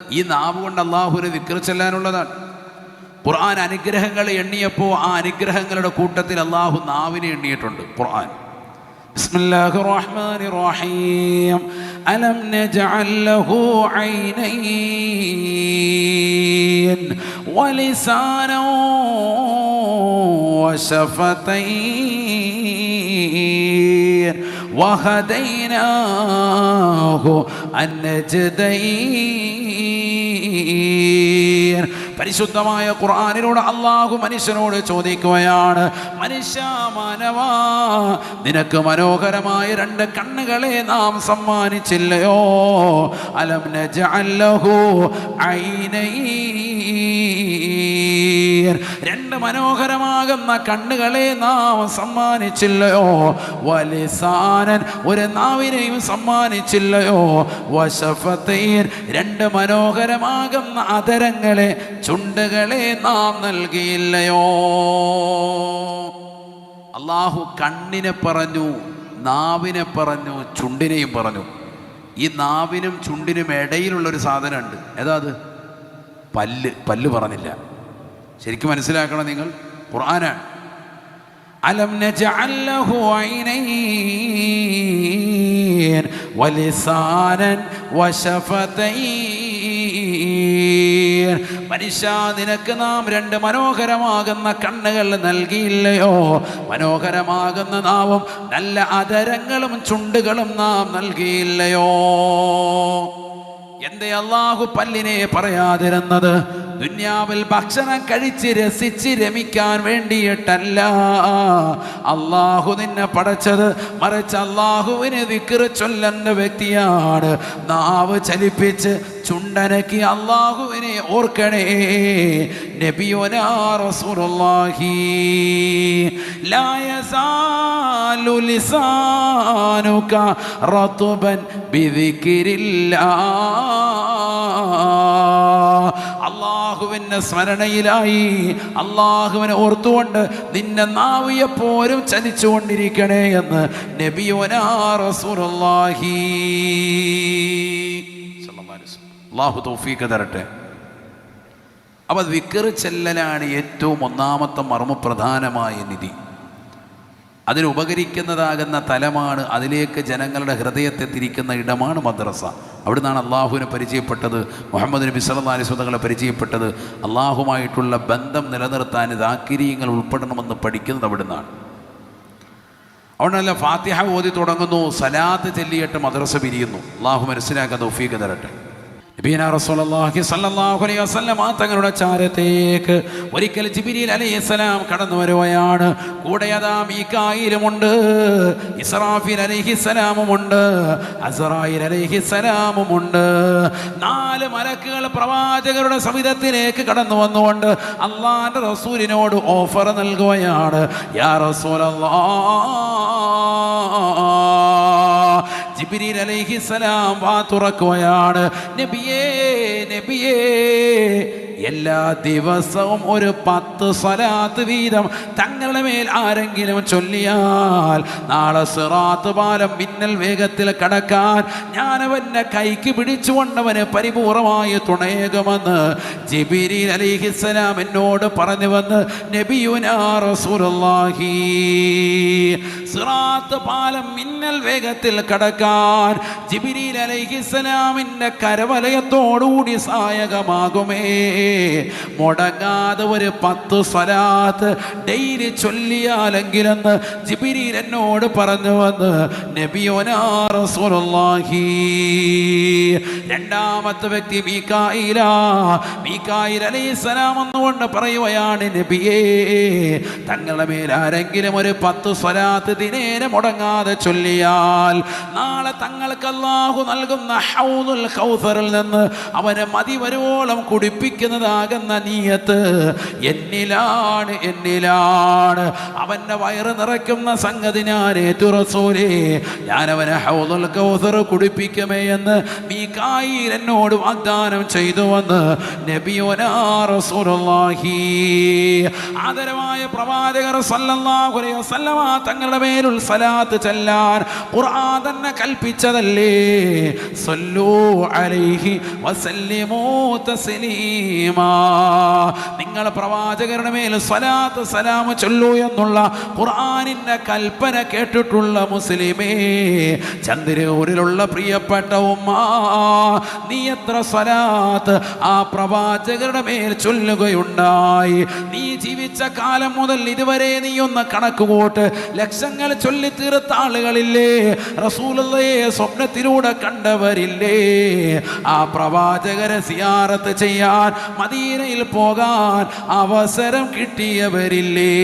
ഈ നാവ് കൊണ്ട് അള്ളാഹുവിനെ ദിക്ർ ചെല്ലാനുള്ളതാണ്. ഖുർആൻ അനുഗ്രഹങ്ങൾ എണ്ണിയപ്പോൾ ആ അനുഗ്രഹങ്ങളുടെ കൂട്ടത്തിൽ അള്ളാഹു നാവിനെ എണ്ണിയിട്ടുണ്ട്. ഖുർആൻ ബിസ്മില്ലാഹിർ റഹ്മാനിർ റഹീം അലം നജഅൽ ലഹു ഐനൈൻ വലിസാനൻ വശഫതൈൻ വഹദൈനാഹു അന്നജ്ദൈൻ. പരിശുദ്ധമായ ഖുർആനിലൂടെ അള്ളാഹു മനുഷ്യനോട് ചോദിക്കുകയാണ്, മനുഷ്യ മാനവാ, നിനക്ക് മനോഹരമായ രണ്ട് കണ്ണുകളെ നാം സമ്മാനിച്ചില്ലയോ? അലം നജഅൽ ലഹു ഐനൈൻ, രണ്ട് മനോഹരമാകുന്ന കണ്ണുകളെ നാം സമ്മാനിച്ചില്ലയോ? വലിസാനൻ, ഒരു നാവിനെയും സമ്മാനിച്ചില്ലയോ? വശഫതൈൻ, രണ്ട് മനോഹരമാകുന്ന അധരങ്ങളെ, ചുണ്ടുകളെ നാം നൽകിയില്ലയോ? അള്ളാഹു കണ്ണിനെ പറഞ്ഞു, നാവിനെ പറഞ്ഞു, ചുണ്ടിനെയും പറഞ്ഞു. ഈ നാവിനും ചുണ്ടിനും ഇടയിലുള്ളൊരു സാധനമുണ്ട്. ഏതാ അത്? പല്ല്. പല്ല് പറഞ്ഞില്ല. ശരിക്കും മനസ്സിലാക്കണം നിങ്ങൾ, ഖുർആനാണ്. അലം നജഅൽ ലഹു ഐനൈൻ വലിസാനൻ വശഫതൈൻ. മനുഷ്യ, നിനക്ക് നാം രണ്ട് മനോഹരമാകുന്ന കണ്ണുകൾ നൽകിയില്ലയോ? മനോഹരമാകുന്ന നാവും നല്ല അധരങ്ങളും ചുണ്ടുകളും നാം നൽകിയില്ലയോ? എന്തേ അള്ളാഹു പല്ലിനെ പറയാതിരുന്നത്? ദുന്യാവിൽ ഭക്ഷണം കഴിച്ച് രസിച്ച് രമിക്കാൻ വേണ്ടിയിട്ടല്ല അള്ളാഹു നിന്നെ പടച്ചത്. മറിച്ച് അള്ളാഹുവിന് ദിക്ർ ചൊല്ലുന്ന വ്യക്തിയാണ്. നാവ് ചലിപ്പിച്ച് ചുണ്ടനക്കി അള്ളാഹുവിനെ ഓർക്കണേ. നബിയുനാ റസൂലുള്ളാഹി ലാ യസാലു ലിസാനുക റത്ബൻ ബിദിക്രില്ലാഹ്. അള്ളാഹുവിൻ്റെ സ്മരണയിലായി അള്ളാഹുവിനെ ഓർത്തുകൊണ്ട് നിന്നെ നാവ് എപ്പോഴും ചലിച്ചുകൊണ്ടിരിക്കണേ എന്ന് നബിയുനാ റസൂലുള്ളാഹി. അള്ളാഹു തൗഫീഖ് തരട്ടെ. അപ്പോൾ ദിക്ർ ചെല്ലലാണ് ഏറ്റവും ഒന്നാമത്തെ മർമ്മപ്രധാനമായ നിധി. അതിനുപകരിക്കുന്നതാകുന്ന തലമാണ്, അതിലേക്ക് ജനങ്ങളുടെ ഹൃദയത്തെ തിരിക്കുന്ന ഇടമാണ് മദ്രസ. അവിടെ നിന്നാണ് അള്ളാഹുവിനെ പരിചയപ്പെട്ടത്, മുഹമ്മദ് നബി സല്ലല്ലാഹു അലൈഹി വസല്ലം പരിചയപ്പെട്ടത്. അള്ളാഹുമായിട്ടുള്ള ബന്ധം നിലനിർത്താൻ ദാക്കിരീങ്ങൾ ഉൾപ്പെടണമെന്ന് പഠിക്കുന്നത് അവിടെ നിന്നാണ്. അവിടെയല്ല ഫാത്തിഹ ഓതി തുടങ്ങുന്നു, സലാത്ത് ചൊല്ലിയിട്ട് മദ്രസ പിരിയുന്നു. അള്ളാഹു മനസ്സിലാക്കാൻ തൗഫീഖ് തരട്ടെ. നബിയനാ റസൂലുള്ളാഹി സ്വല്ലല്ലാഹു അലൈഹി വസല്ലം തങ്ങളുടെ ചാരത്തേക്ക് ഒരിക്കൽ ജിബ്രീൽ അലൈഹിസ്സലാം കടന്നു വരുകയാണ്. കൂടെ അതാ മീകായിലുമുണ്ട്, ഇസ്രാഫീൽ അലൈഹിസ്സലാമുമുണ്ട്, അസ്റായീൽ അലൈഹിസ്സലാമുമുണ്ട്. 4 മലക്കുകൾ പ്രവാചകരുടെ സവിധത്തിലേക്ക് കടന്നു വന്നുകൊണ്ട് അള്ളാഹുവിൻ്റെ റസൂലിനോട് ഓഫർ നൽകുകയാണ്. യാ റസൂലല്ലാഹ്, ജിബ്രീൽ അലൈഹിസ്സലാം വാ തുറക്കുകയാണ്. നബിയേ, നബിയേ, എല്ലാ ദിവസവും ഒരു 10 സ്വലാത്ത് വീതം തങ്ങളുടെ മേൽ ആരെങ്കിലും ചൊല്ലിയാൽ നാളെ സിറാത്ത് പാലം മിന്നൽ വേഗത്തിൽ കടക്കാൻ ഞാനവൻ്റെ കൈക്ക് പിടിച്ചുകൊണ്ടവന് പരിപൂർണമായി തുണയേകുമെന്ന് ജിബ്രീൽ അലൈഹിസ്സലാം എന്നോട് പറഞ്ഞുവെന്ന് നബിയുനാ റസൂലുള്ളാഹി. സിറാത്ത് പാലം മിന്നൽ വേഗത്തിൽ കടക്കാൻ ജിബ്രീൽ അലൈഹിസ്സലാമിൻ്റെ കരവലയത്തോടുകൂടി സഹായകമാകുമേ. മുടങ്ങാതെ ഒരു 10 സ്വലാത്ത് ഡെയിലി ചൊല്ലിയാലെങ്കിലെന്ന് ജിബ്രീൽ എന്നോട് പറഞ്ഞു വന്ന് നബിയുനാ റസൂലുള്ളാഹി. രണ്ടാമത്തെ വ്യക്തി മീകായിൽ അലൈഹിസ്സലാം എന്നുകൊണ്ട് പറയുകയാണ്, നബിയേ, തങ്ങളുടെ മേൽ ആരെങ്കിലും ഒരു 10 സ്വലാത്ത് ദിനേന മുടങ്ങാതെ ചൊല്ലിയാൽ നാളെ തങ്ങൾക്ക് അല്ലാഹു നൽകുന്ന ഹൗദുൽ കൗസറിൽ നിന്ന് അവനെ മതി വരുവോളം കുടിപ്പിക്കുന്നതാകുന്ന നീയത്ത് എന്നിലാണ്. അവൻ്റെ വയറ് നിറയ്ക്കുന്ന സംഗതി ഞാൻ ഏറ്റു റസൂലേ. ഞാനവനെ ഹൗദുൽ കൗസർ കുടിപ്പിക്കുമേ എന്ന് മീകായിൽ എന്നോട് വാഗ്ദാനം ചെയ്തുവെന്ന് നബിയുനാ റസൂലുള്ളാഹി. ആദരവായ പ്രവാചകർ സല്ലല്ലാഹു അലൈഹി വസല്ലം തങ്ങളുടെ മേലുൽ സലാത്ത് ചൊല്ലാൻ ഖുർആൻ തന്നെ കൽപ്പിച്ചതല്ലേ? സല്ലൂ അലൈഹി വസല്ലിമൂ തസ്ലീമാ. നിങ്ങൾ പ്രവാചകരുടെ മേൽ സ്വലാത്ത് സലാം ചൊല്ലൂ എന്നുള്ള ഖുർആനിന്റെ കൽപ്പന കേട്ടിട്ടുള്ള മുസ്ലിമേ, ചന്ദ്രൂരിലുള്ള പ്രിയപ്പെട്ട ഉമ്മ, നീ എത്ര സ്വലാത്ത് ആ പ്രവാചകരുടെ മേൽ ചൊല്ലുകയുണ്ടായി? നീ ജീവിച്ച കാലം മുതൽ ഇതുവരെ നീ ഒന്ന് കണക്കുകൂട്ട്. ലക്ഷങ്ങൾ ചൊല്ലി തീർത്ത ആളുകളില്ലേ? റസൂലുള്ളാഹിയെ സ്വപ്നത്തിലൂടെ കണ്ടവരില്ലേ? ആ പ്രവാചകരെ സിയാറത്ത് ചെയ്യാൻ മദീനയിൽ പോകാൻ അവസരം കിട്ടിയവരില്ലേ?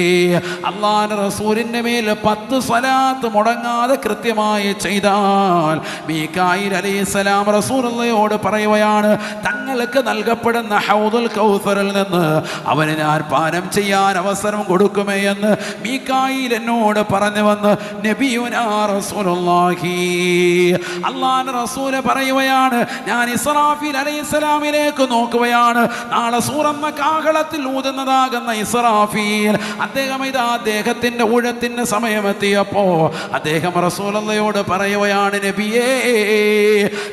അല്ലാഹുവിന്റെ റസൂലിന്റെ മേൽ 10 സ്വലാത്ത് മുടങ്ങാതെ കൃത്യമായി ചെയ്താൽ മീകായിൽ അലൈഹിസ്സലാം റസൂലുള്ളാഹിയോട് പറയുകയാണ്, തങ്ങൾക്ക് നൽകപ്പെടുന്ന ഹൗദുൽ കൗസറിൽ നിന്ന് അവന് ഞാൻ പാനം ചെയ്യാൻ അവസരം കൊടുക്കുമേ എന്ന് മീകായിൽ എന്നോട് പറഞ്ഞു വന്ന് നബിയുനാ റസൂലുള്ളാഹി. അല്ലാഹുവിന്റെ റസൂൽ പറയുകയാണ്, ഞാൻ ഇസ്രാഫീൽ അലൈഹിസ്സലാമിലേക്ക് നോക്കുകയാണ്. നാളെ സൂറന്ന കാഹളത്തിൽ ഊതുന്നതാകുന്ന ഇസ്രാഫീൽ അദ്ദേഹത്തിന്റെ ഊഴത്തിന്റെ സമയമെത്തിയപ്പോ അദ്ദേഹം റസൂലുള്ളാഹിയോട് പറയുകയാണ്, നബിയേ,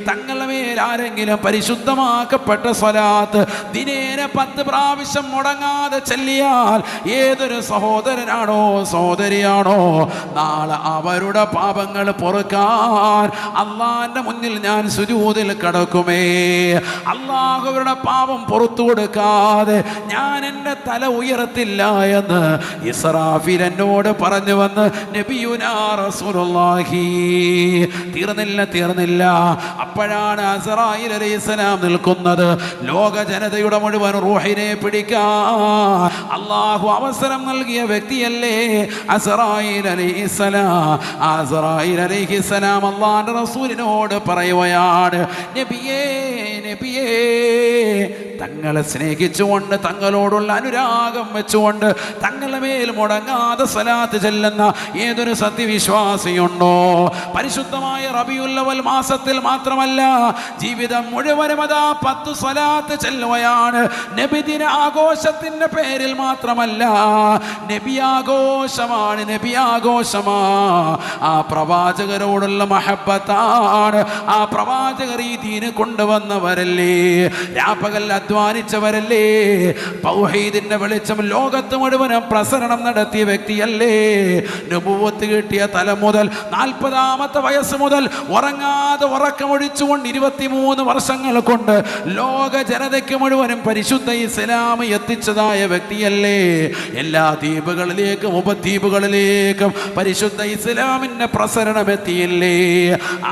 തങ്ങളുടെ മേൽ ആരെങ്കിലും പരിശുദ്ധമാക്കപ്പെട്ട സ്വലാത്ത് ദിനേന 10 പ്രാവശ്യം മുടങ്ങാതെ ചൊല്ലിയാൽ ഏതൊരു സഹോദരനാണോ സഹോദരിയാണോ നാളെ അവരുടെ പാപങ്ങൾ പൊറുക്കാൻ അള്ളാന്റെ മുന്നിൽ ഞാൻ സുജൂദിൽ കിടക്കുമേ. അള്ളാഹു അവരുടെ പാപം പുറത്തു കൊടുക്കാതെ ഞാൻ എൻ്റെ തല ഉയർത്തില്ല എന്ന് ഇസ്രാഫീൽ എന്നോട് പറഞ്ഞു വന്ന് നബിയുനാ റസൂലുള്ളാഹി. തീർന്നില്ല. അപ്പോഴാണ് അസ്റായീൽ അലൈഹിസ്സലാം നിൽക്കുന്നത്. ലോക ജനതയുടെ മുഴുവൻ റൂഹിനെ പിടിക്കാൻ അള്ളാഹു അവസരം നൽകിയ വ്യക്തിയല്ലേ അസ്റായീൽ അലൈഹിസ്സലാം. അസ്റായീൽ അലൈഹിസ്സലാം അള്ളാഹുവിന്റെ റസൂലിനോട് പറയുകയാണ്, നബിയേ, തങ്ങളെ സ്നേഹിച്ചുകൊണ്ട് തങ്ങളോടുള്ള അനുരാഗം വെച്ചുകൊണ്ട് തങ്ങളുടെ മേൽ മുടങ്ങാതെ സ്വലാത്ത് ചെല്ലുന്ന ഏതൊരു സത്യവിശ്വാസിയുണ്ടോ? പരിശുദ്ധമായ റബീഉൽ അവ്വൽ മാസത്തിൽ മാത്രമല്ല, ജീവിതം മുഴുവനും അതാ 10 സ്വലാത്ത് ചെല്ലുകയാണ്. നബിദിന ആഘോഷത്തിന്റെ പേരിൽ മാത്രമല്ല, നബി ആഘോഷമാ. ആ പ്രവാചകരോടുള്ള മഹബ്ബത്താണ്. ആ പ്രവാചകർ ഈ ദീന് കൊണ്ടുവന്നവരല്ലേ? രാപ്പകൽ അധ്വാനിച്ചവരല്ലേ? തൗഹീദിന്റെ വെളിച്ചം ലോകത്ത് മുഴുവനും പ്രസരണം നടത്തിയ വ്യക്തിയല്ലേ? നബുവത്ത് കിട്ടിയ തലം മുതൽ 40-ാമത്തെ വയസ്സ് മുതൽ ഉറങ്ങാതെ ഉറക്കമൊഴിച്ചുകൊണ്ട് 23 വർഷങ്ങൾ കൊണ്ട് ലോക ജനതയ്ക്ക് മുഴുവനും പരിശുദ്ധ ഇസ്ലാം എത്തിച്ചതായ വ്യക്തിയല്ലേ? എല്ലാ ദ്വീപുകളിലേക്കും ഉപദ്വീപുകളിലേക്കും പരിശുദ്ധ ഇസ്ലാമിന്റെ പ്രസരണം എത്തിയില്ലേ?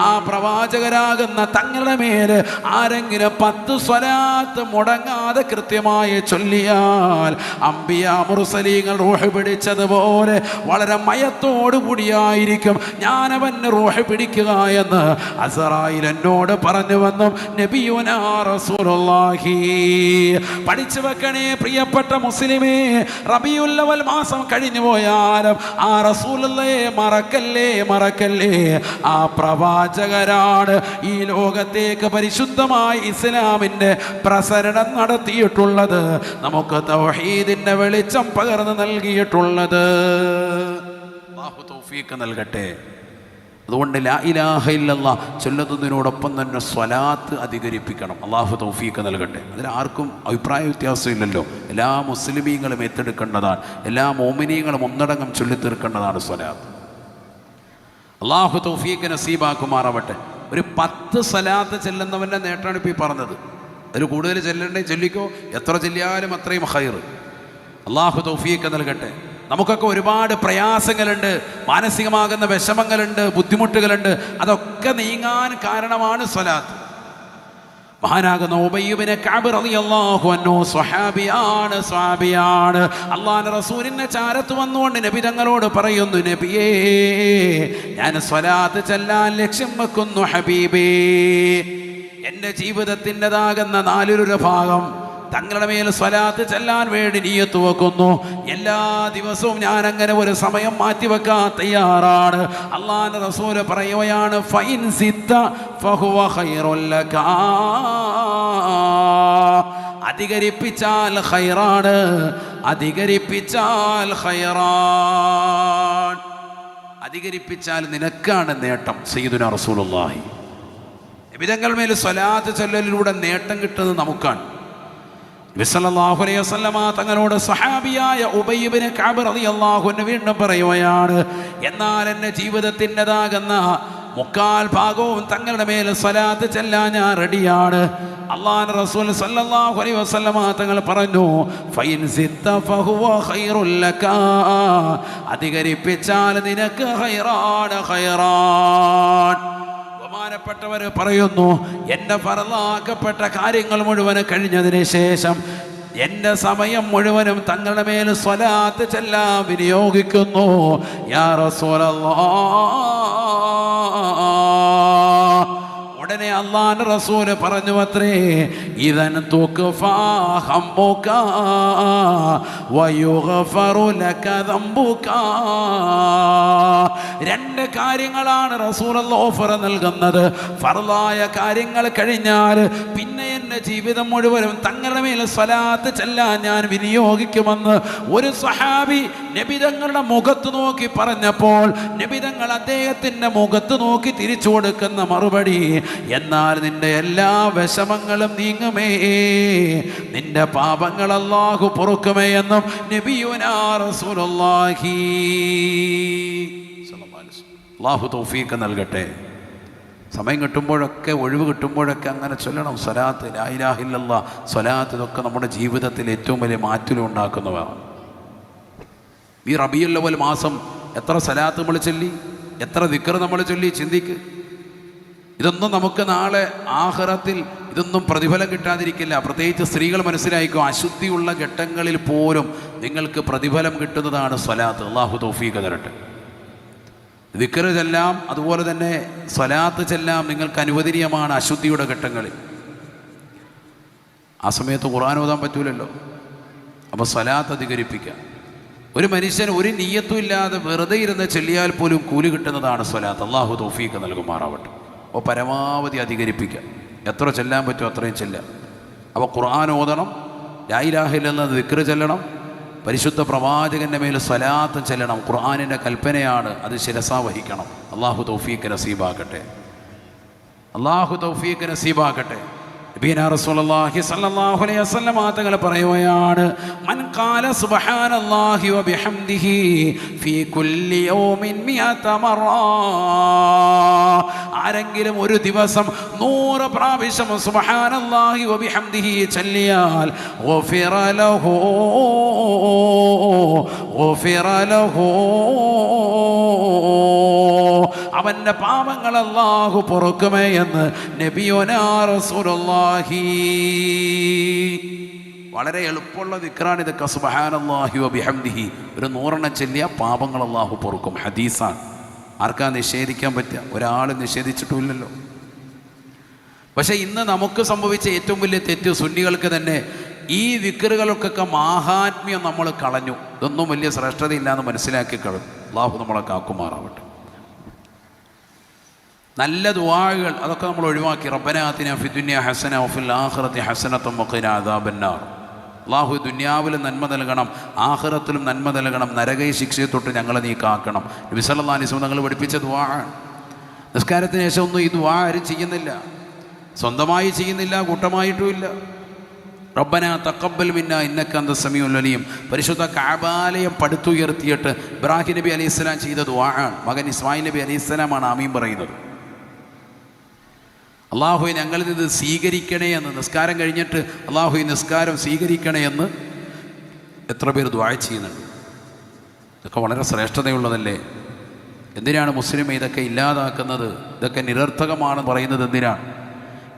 ആ പ്രവാചകരാകുന്ന തങ്ങളുടെ മേല് ആരെങ്കിലും 10 സ്വലാത്ത് മുടങ്ങാതെ കൃത്യമായി ചൊല്ലിയാൽ അംബിയാ മുർസലീങ്ങൾ റൂഹ് പിടിച്ചതുപോലെ വളരെ മയത്തോടു കൂടിയായിരിക്കും ഞാനവന് റൂഹ് പിടിക്കുക എന്ന് അസ്റായീൽ എന്നോട് പറഞ്ഞു വന്നു നബിയുനാ റസൂലുള്ളാഹി. പഠിച്ചു വെക്കണേ പ്രിയപ്പെട്ട മുസ്ലിമേ, റബീഉൽ അവ്വൽ മാസം കഴിഞ്ഞു പോയാലും ആ റസൂലുള്ളാഹിയെ മറക്കല്ലേ. ആ പ്രവാചകരാണ് ഈ ലോകത്തേക്ക് പരിശുദ്ധമായി ഇസ്ലാമിന്റെ പ്രസരണം നടത്തിയിട്ടുള്ളത്, നമുക്ക് തൗഹീദിന്റെ വെളിച്ചം പകർന്നു നൽകിയിട്ടുള്ളത്. അല്ലാഹു തൗഫീഖ് നൽകട്ടെ. അതുകൊണ്ട് ലാ ഇലാഹ ഇല്ലല്ലാഹ് ചൊല്ലുന്നതിനോടൊപ്പം തന്നെ സ്വലാത്ത് അധികരിപ്പിക്കണം. അല്ലാഹു തൗഫീഖ് നൽകട്ടെ. അതിലാർക്കും അഭിപ്രായ വ്യത്യാസമില്ലല്ലോ. എല്ലാ മുസ്ലിമീങ്ങളും ഏറ്റെടുക്കേണ്ടതാണ്. എല്ലാ മോമിനീങ്ങളും ഒന്നടങ്കം ചൊല്ലിത്തീർക്കേണ്ടതാണ് സ്വലാത്ത്. അല്ലാഹു തൗഫീഖ് നസീബാക്കുമാറാവട്ടെ. ഒരു 10 സ്വലാത്ത് ചെല്ലുന്നവൻ്റെ നേട്ടമാണ് ഇപ്പോൾ ഈ പറഞ്ഞത്. അതിൽ കൂടുതൽ ചെല്ലണ്ടേ ചൊല്ലിക്കോ, എത്ര ചൊല്ലിയാലും അത്രയും ഖൈർ. അല്ലാഹു തൗഫീഖ് നൽകട്ടെ. നമുക്കൊക്കെ ഒരുപാട് പ്രയാസങ്ങളുണ്ട്, മാനസികമാകുന്ന വിഷമങ്ങളുണ്ട്, ബുദ്ധിമുട്ടുകളുണ്ട്. അതൊക്കെ നീങ്ങാൻ കാരണമാണ് സ്വലാത്ത്. മഹാനാകുന്ന ഉബയ്യ് ഇബ്നു കഅബ് റളിയല്ലാഹു അൻഹു സ്വഹാബിയാണ്. അല്ലാഹുവിന്റെ റസൂലിന്റെ ചാരത്ത് വന്നുകൊണ്ട് നബി തങ്ങളോട് പറയുന്നു, നബിയേ, ഞാൻ സ്വലാത്ത് ചൊല്ലാൻ ലക്ഷ്യം വെക്കുന്നു ഹബീബേ. എൻ്റെ ജീവിതത്തിൻ്റെതാകുന്ന 4 ഭാഗം തങ്ങളുടെ മേൽ സ്വലാത്ത് ചെല്ലാൻ വേണ്ടി നിയ്യത്ത് വെക്കുന്നു. എല്ലാ ദിവസവും ഞാൻ അങ്ങനെ ഒരു സമയം മാറ്റിവെക്കാൻ തയ്യാറാണ്. അല്ലാഹുവിന്റെ റസൂൽ പറയുകയാണ്, ഫൈൻ സിത്ത ഫഹുവ ഖൈറുൽ ലക. അധികരിപ്പിച്ചാൽ ഖൈറാണ്, അധികരിപ്പിച്ചാൽ നിനക്കാണ് നേട്ടം. സയ്യിദുനാ റസൂലുള്ളാഹി നബിതങ്ങൾ മേൽ സ്വലാത്ത് ചൊല്ലലിലൂടെ നേട്ടം കിട്ടുന്നത് നമുക്കാണ്. നബി സല്ലല്ലാഹു അലൈഹി വസല്ലമ തങ്ങളോട് സ്വഹാബിയായ ഉബയ്യ് ഇബ്നു കഅബ് റളിയല്ലാഹു അൻഹു വീണ്ടും പറയുകയാണ്, എന്നാൽ എൻ്റെ ജീവിതത്തിൻ്റെതാകുന്ന 3/4 ഭാഗവും തങ്ങളുടെ മേൽ സ്വലാത്ത് ചെല്ലാൻ ഞാൻ റെഡിയാണ്. അല്ലാഹുവിൻ്റെ റസൂൽ സല്ലല്ലാഹു അലൈഹി വസല്ലമ തങ്ങൾ പറഞ്ഞു, ഫൈൻ സിത്ത ഫഹുവ ഖൈറുൽ ലക, അധികരിപ്പിച്ചാൽ നിനക്ക് ഖൈറാണ്. ബഹുമാനപ്പെട്ടവർ പറയുന്നു, എൻ്റെ ഫർളാക്കപ്പെട്ട കാര്യങ്ങൾ മുഴുവൻ കഴിഞ്ഞതിന് ശേഷം എൻ്റെ സമയം മുഴുവനും തങ്ങളുടെ മേൽ സ്വലാത്ത് ചെല്ലാൻ വിനിയോഗിക്കുന്നു. യാ റസൂലല്ലാഹ്, ഉടനെ അല്ലാഹുവിൻ്റെ റസൂല് പറഞ്ഞു അത്രേ, ഇദൻ തുക്ഫാ ഹംബുക വയുഗ്ഫറു ലക ദംബുക. 2 കാര്യങ്ങളാണ് റസൂലുള്ളാഹി ഓഫർ നൽകുന്നത്. ഫർളായ കാര്യങ്ങൾ കഴിഞ്ഞാൽ പിന്നെ എൻ്റെ ജീവിതം മുഴുവനും തങ്ങളുടെ മേൽ സ്വലാത്ത് ചെല്ലാൻ ഞാൻ വിനിയോഗിക്കുമെന്ന് ഒരു സ്വഹാബി നബി തങ്ങളുടെ മുഖത്ത് നോക്കി പറഞ്ഞപ്പോൾ നബി തങ്ങൾ അദ്ദേഹത്തിൻ്റെ മുഖത്ത് നോക്കി തിരിച്ചു കൊടുക്കുന്ന മറുപടി, എന്നാൽ നിന്റെ എല്ലാ വിഷമങ്ങളും നീങ്ങുമേ, നിന്റെ പാപങ്ങൾ അല്ലാഹു പൊറുക്കുമേ എന്നും നബിയുനാ റസൂലുള്ളാഹി. അല്ലാഹു തൗഫീഖ് നൽകട്ടെ. സമയം കിട്ടുമ്പോഴൊക്കെ, ഒഴിവ് കിട്ടുമ്പോഴൊക്കെ അങ്ങനെ ചൊല്ലണം. സ്വലാത്ത്, ലാ ഇലാഹ ഇല്ലല്ലാഹ്, സ്വലാത്ത്, ഇതൊക്കെ നമ്മുടെ ജീവിതത്തിൽ ഏറ്റവും വലിയ മാറ്റം ഉണ്ടാക്കുന്നതാണ്. ഈ റബീഉൽ അവ്വൽ മാസം എത്ര സ്വലാത്ത് നമ്മൾ ചൊല്ലി, എത്ര ദിക്ർ നമ്മൾ ചൊല്ലി, ചിന്തിക്ക്. ഇതൊന്നും നമുക്ക് നാളെ ആഖിറത്തിൽ ഇതൊന്നും പ്രതിഫലം കിട്ടാതിരിക്കില്ല. പ്രത്യേകിച്ച് സ്ത്രീകൾ മനസ്സിലായിക്കോ, അശുദ്ധിയുള്ള ഘട്ടങ്ങളിൽ പോലും നിങ്ങൾക്ക് പ്രതിഫലം കിട്ടുന്നതാണ് സ്വലാത്ത്. അല്ലാഹു തൗഫീഖ് തരട്ടെ. ദിക്ർ ചെല്ലാം, അതുപോലെ തന്നെ സ്വലാത്ത് ചെല്ലാം നിങ്ങൾക്ക് അനുവദനീയമാണ് അശുദ്ധിയുടെ ഘട്ടങ്ങളിൽ. ആ സമയത്ത് ഖുർആൻ ഓതാൻ പറ്റൂലല്ലോ. അപ്പോൾ സ്വലാത്ത് അധികരിപ്പിക്കുക. ഒരു മനുഷ്യൻ ഒരു നിയ്യത്തും ഇല്ലാതെ വെറുതെ ഇരുന്ന് ചെല്ലിയാൽ പോലും കൂലി കിട്ടുന്നതാണ് സ്വലാത്ത്. അല്ലാഹു തൗഫീഖ് നൽകുമാറാവട്ടെ. അപ്പോൾ പരമാവധി അധികരിപ്പിക്കുക. എത്ര ചെല്ലാൻ പറ്റുമോ അത്രയും ചെല്ലാം. അപ്പോൾ ഖുർആൻ ഓതണം, ലാ ഇലാഹ ഇല്ലല്ലാഹ് ദിക്ർ ചെല്ലണം, പരിശുദ്ധ പ്രവാചകൻ്റെ മേൽ സ്വലാത്ത് ചെല്ലണം. ഖുർആനിൻ്റെ കൽപ്പനയാണ്, അത് ശിരസാ വഹിക്കണം. അല്ലാഹു തൗഫീഖ് നസീബാക്കട്ടെ. അല്ലാഹു തൗഫീഖ് നസീബാക്കട്ടെ. നബിയുനാ റസൂലുള്ളാഹി സ്വല്ലല്ലാഹു അലൈഹി വസല്ലം തങ്ങൾ പറയുകയാണ്, മൻ ഖാല സുബ്ഹാനല്ലാഹി വബിഹംദിഹി ഫീ കുല്ലി യൗമിൻ 100 മറ, ആരെങ്കിലും ഒരു ദിവസം 100 പ്രാവശ്യം സുബ്ഹാനല്ലാഹി വബിഹംദിഹി ചൊല്ലിയാൽ ഗുഫിറ ലഹു, അവൻ്റെ പാപങ്ങൾ അല്ലാഹു പൊറുക്കുമേ എന്ന് നബിയുനാ റസൂലുള്ളാഹി. വളരെ എളുപ്പമുള്ള ദിക്റാണ് ഇതൊക്കെ. സുബ്ഹാനല്ലാഹി വബിഹംദിഹി ഒരു 100 ചൊല്ലിയ പാപങ്ങൾ അല്ലാഹു പൊറുക്കും. ഹദീസാണ്. ആർക്കാ നിഷേധിക്കാൻ പറ്റുക? ഒരാൾ നിഷേധിച്ചിട്ടുമില്ലല്ലോ. പക്ഷേ ഇന്ന് നമുക്ക് സംഭവിച്ച ഏറ്റവും വലിയ തെറ്റ്, സുന്നികൾക്ക് തന്നെ ഈ ദിക്റുകൾക്കൊക്കെ മാഹാത്മ്യം നമ്മൾ കളഞ്ഞു. ഇതൊന്നും വലിയ ശ്രേഷ്ഠതയില്ലാന്ന് മനസ്സിലാക്കി കളഞ്ഞു. അല്ലാഹു നമ്മളെ കാക്കുമാറാവട്ടെ. നല്ല ദുആകൾ അതൊക്കെ നമ്മൾ ഒഴിവാക്കി. റബ്ബനാ ആതിനാ ഫിദ്ദുനിയ ഹസന വഫിൽ ആഖിറതി ഹസനത്തും വഖിനാ അദാബന്നാർ. അല്ലാഹു ദുനിയാവിലും നന്മ നൽകണം, ആഖിറത്തിലും നന്മ നൽകണം, നരക ശിക്ഷയെ തൊട്ട് ഞങ്ങളെ നീ കാക്കണം. നബി സല്ലല്ലാഹു അലൈഹി വസല്ലം തങ്ങൾ പഠിപ്പിച്ച ദുആണ്. നിസ്കാരത്തിന് ശേഷം ഒന്നും ഈ ദുആ ആരും ചെയ്യുന്നില്ല, സ്വന്തമായി ചെയ്യുന്നില്ല, കൂട്ടമായിട്ടുമില്ല. റബ്ബനാ തഖബ്ബൽ മിന്നാ ഇന്നക അന്ത സമീഉൽ അലീം. പരിശുദ്ധ കഅബാലയം പടുത്തുയർത്തിയിട്ട് ഇബ്രാഹിം നബി അലൈഹിസ്സലാം ചെയ്ത ദുആണ്. മകൻ ഇസ്മായിൽ നബി അലൈഹിസ്സലാമാണ് ആമീൻ പറയുന്നത്. അല്ലാഹുവേ ഞങ്ങളിൽ ഇത് സ്വീകരിക്കണേ എന്ന്, നിസ്കാരം കഴിഞ്ഞിട്ട് അല്ലാഹുവേ നിസ്കാരം സ്വീകരിക്കണേ എന്ന് എത്ര പേർ ദുആ ചെയ്യുന്നുണ്ട്. ഇതൊക്കെ വളരെ ശ്രേഷ്ഠതയുള്ളതല്ലേ? എന്തിനാണ് മുസ്ലിം ഇതൊക്കെ ഇല്ലാതാക്കുന്നത്? ഇതൊക്കെ നിരർത്ഥകമാണ് പറയുന്നത് എന്തിനാണ്?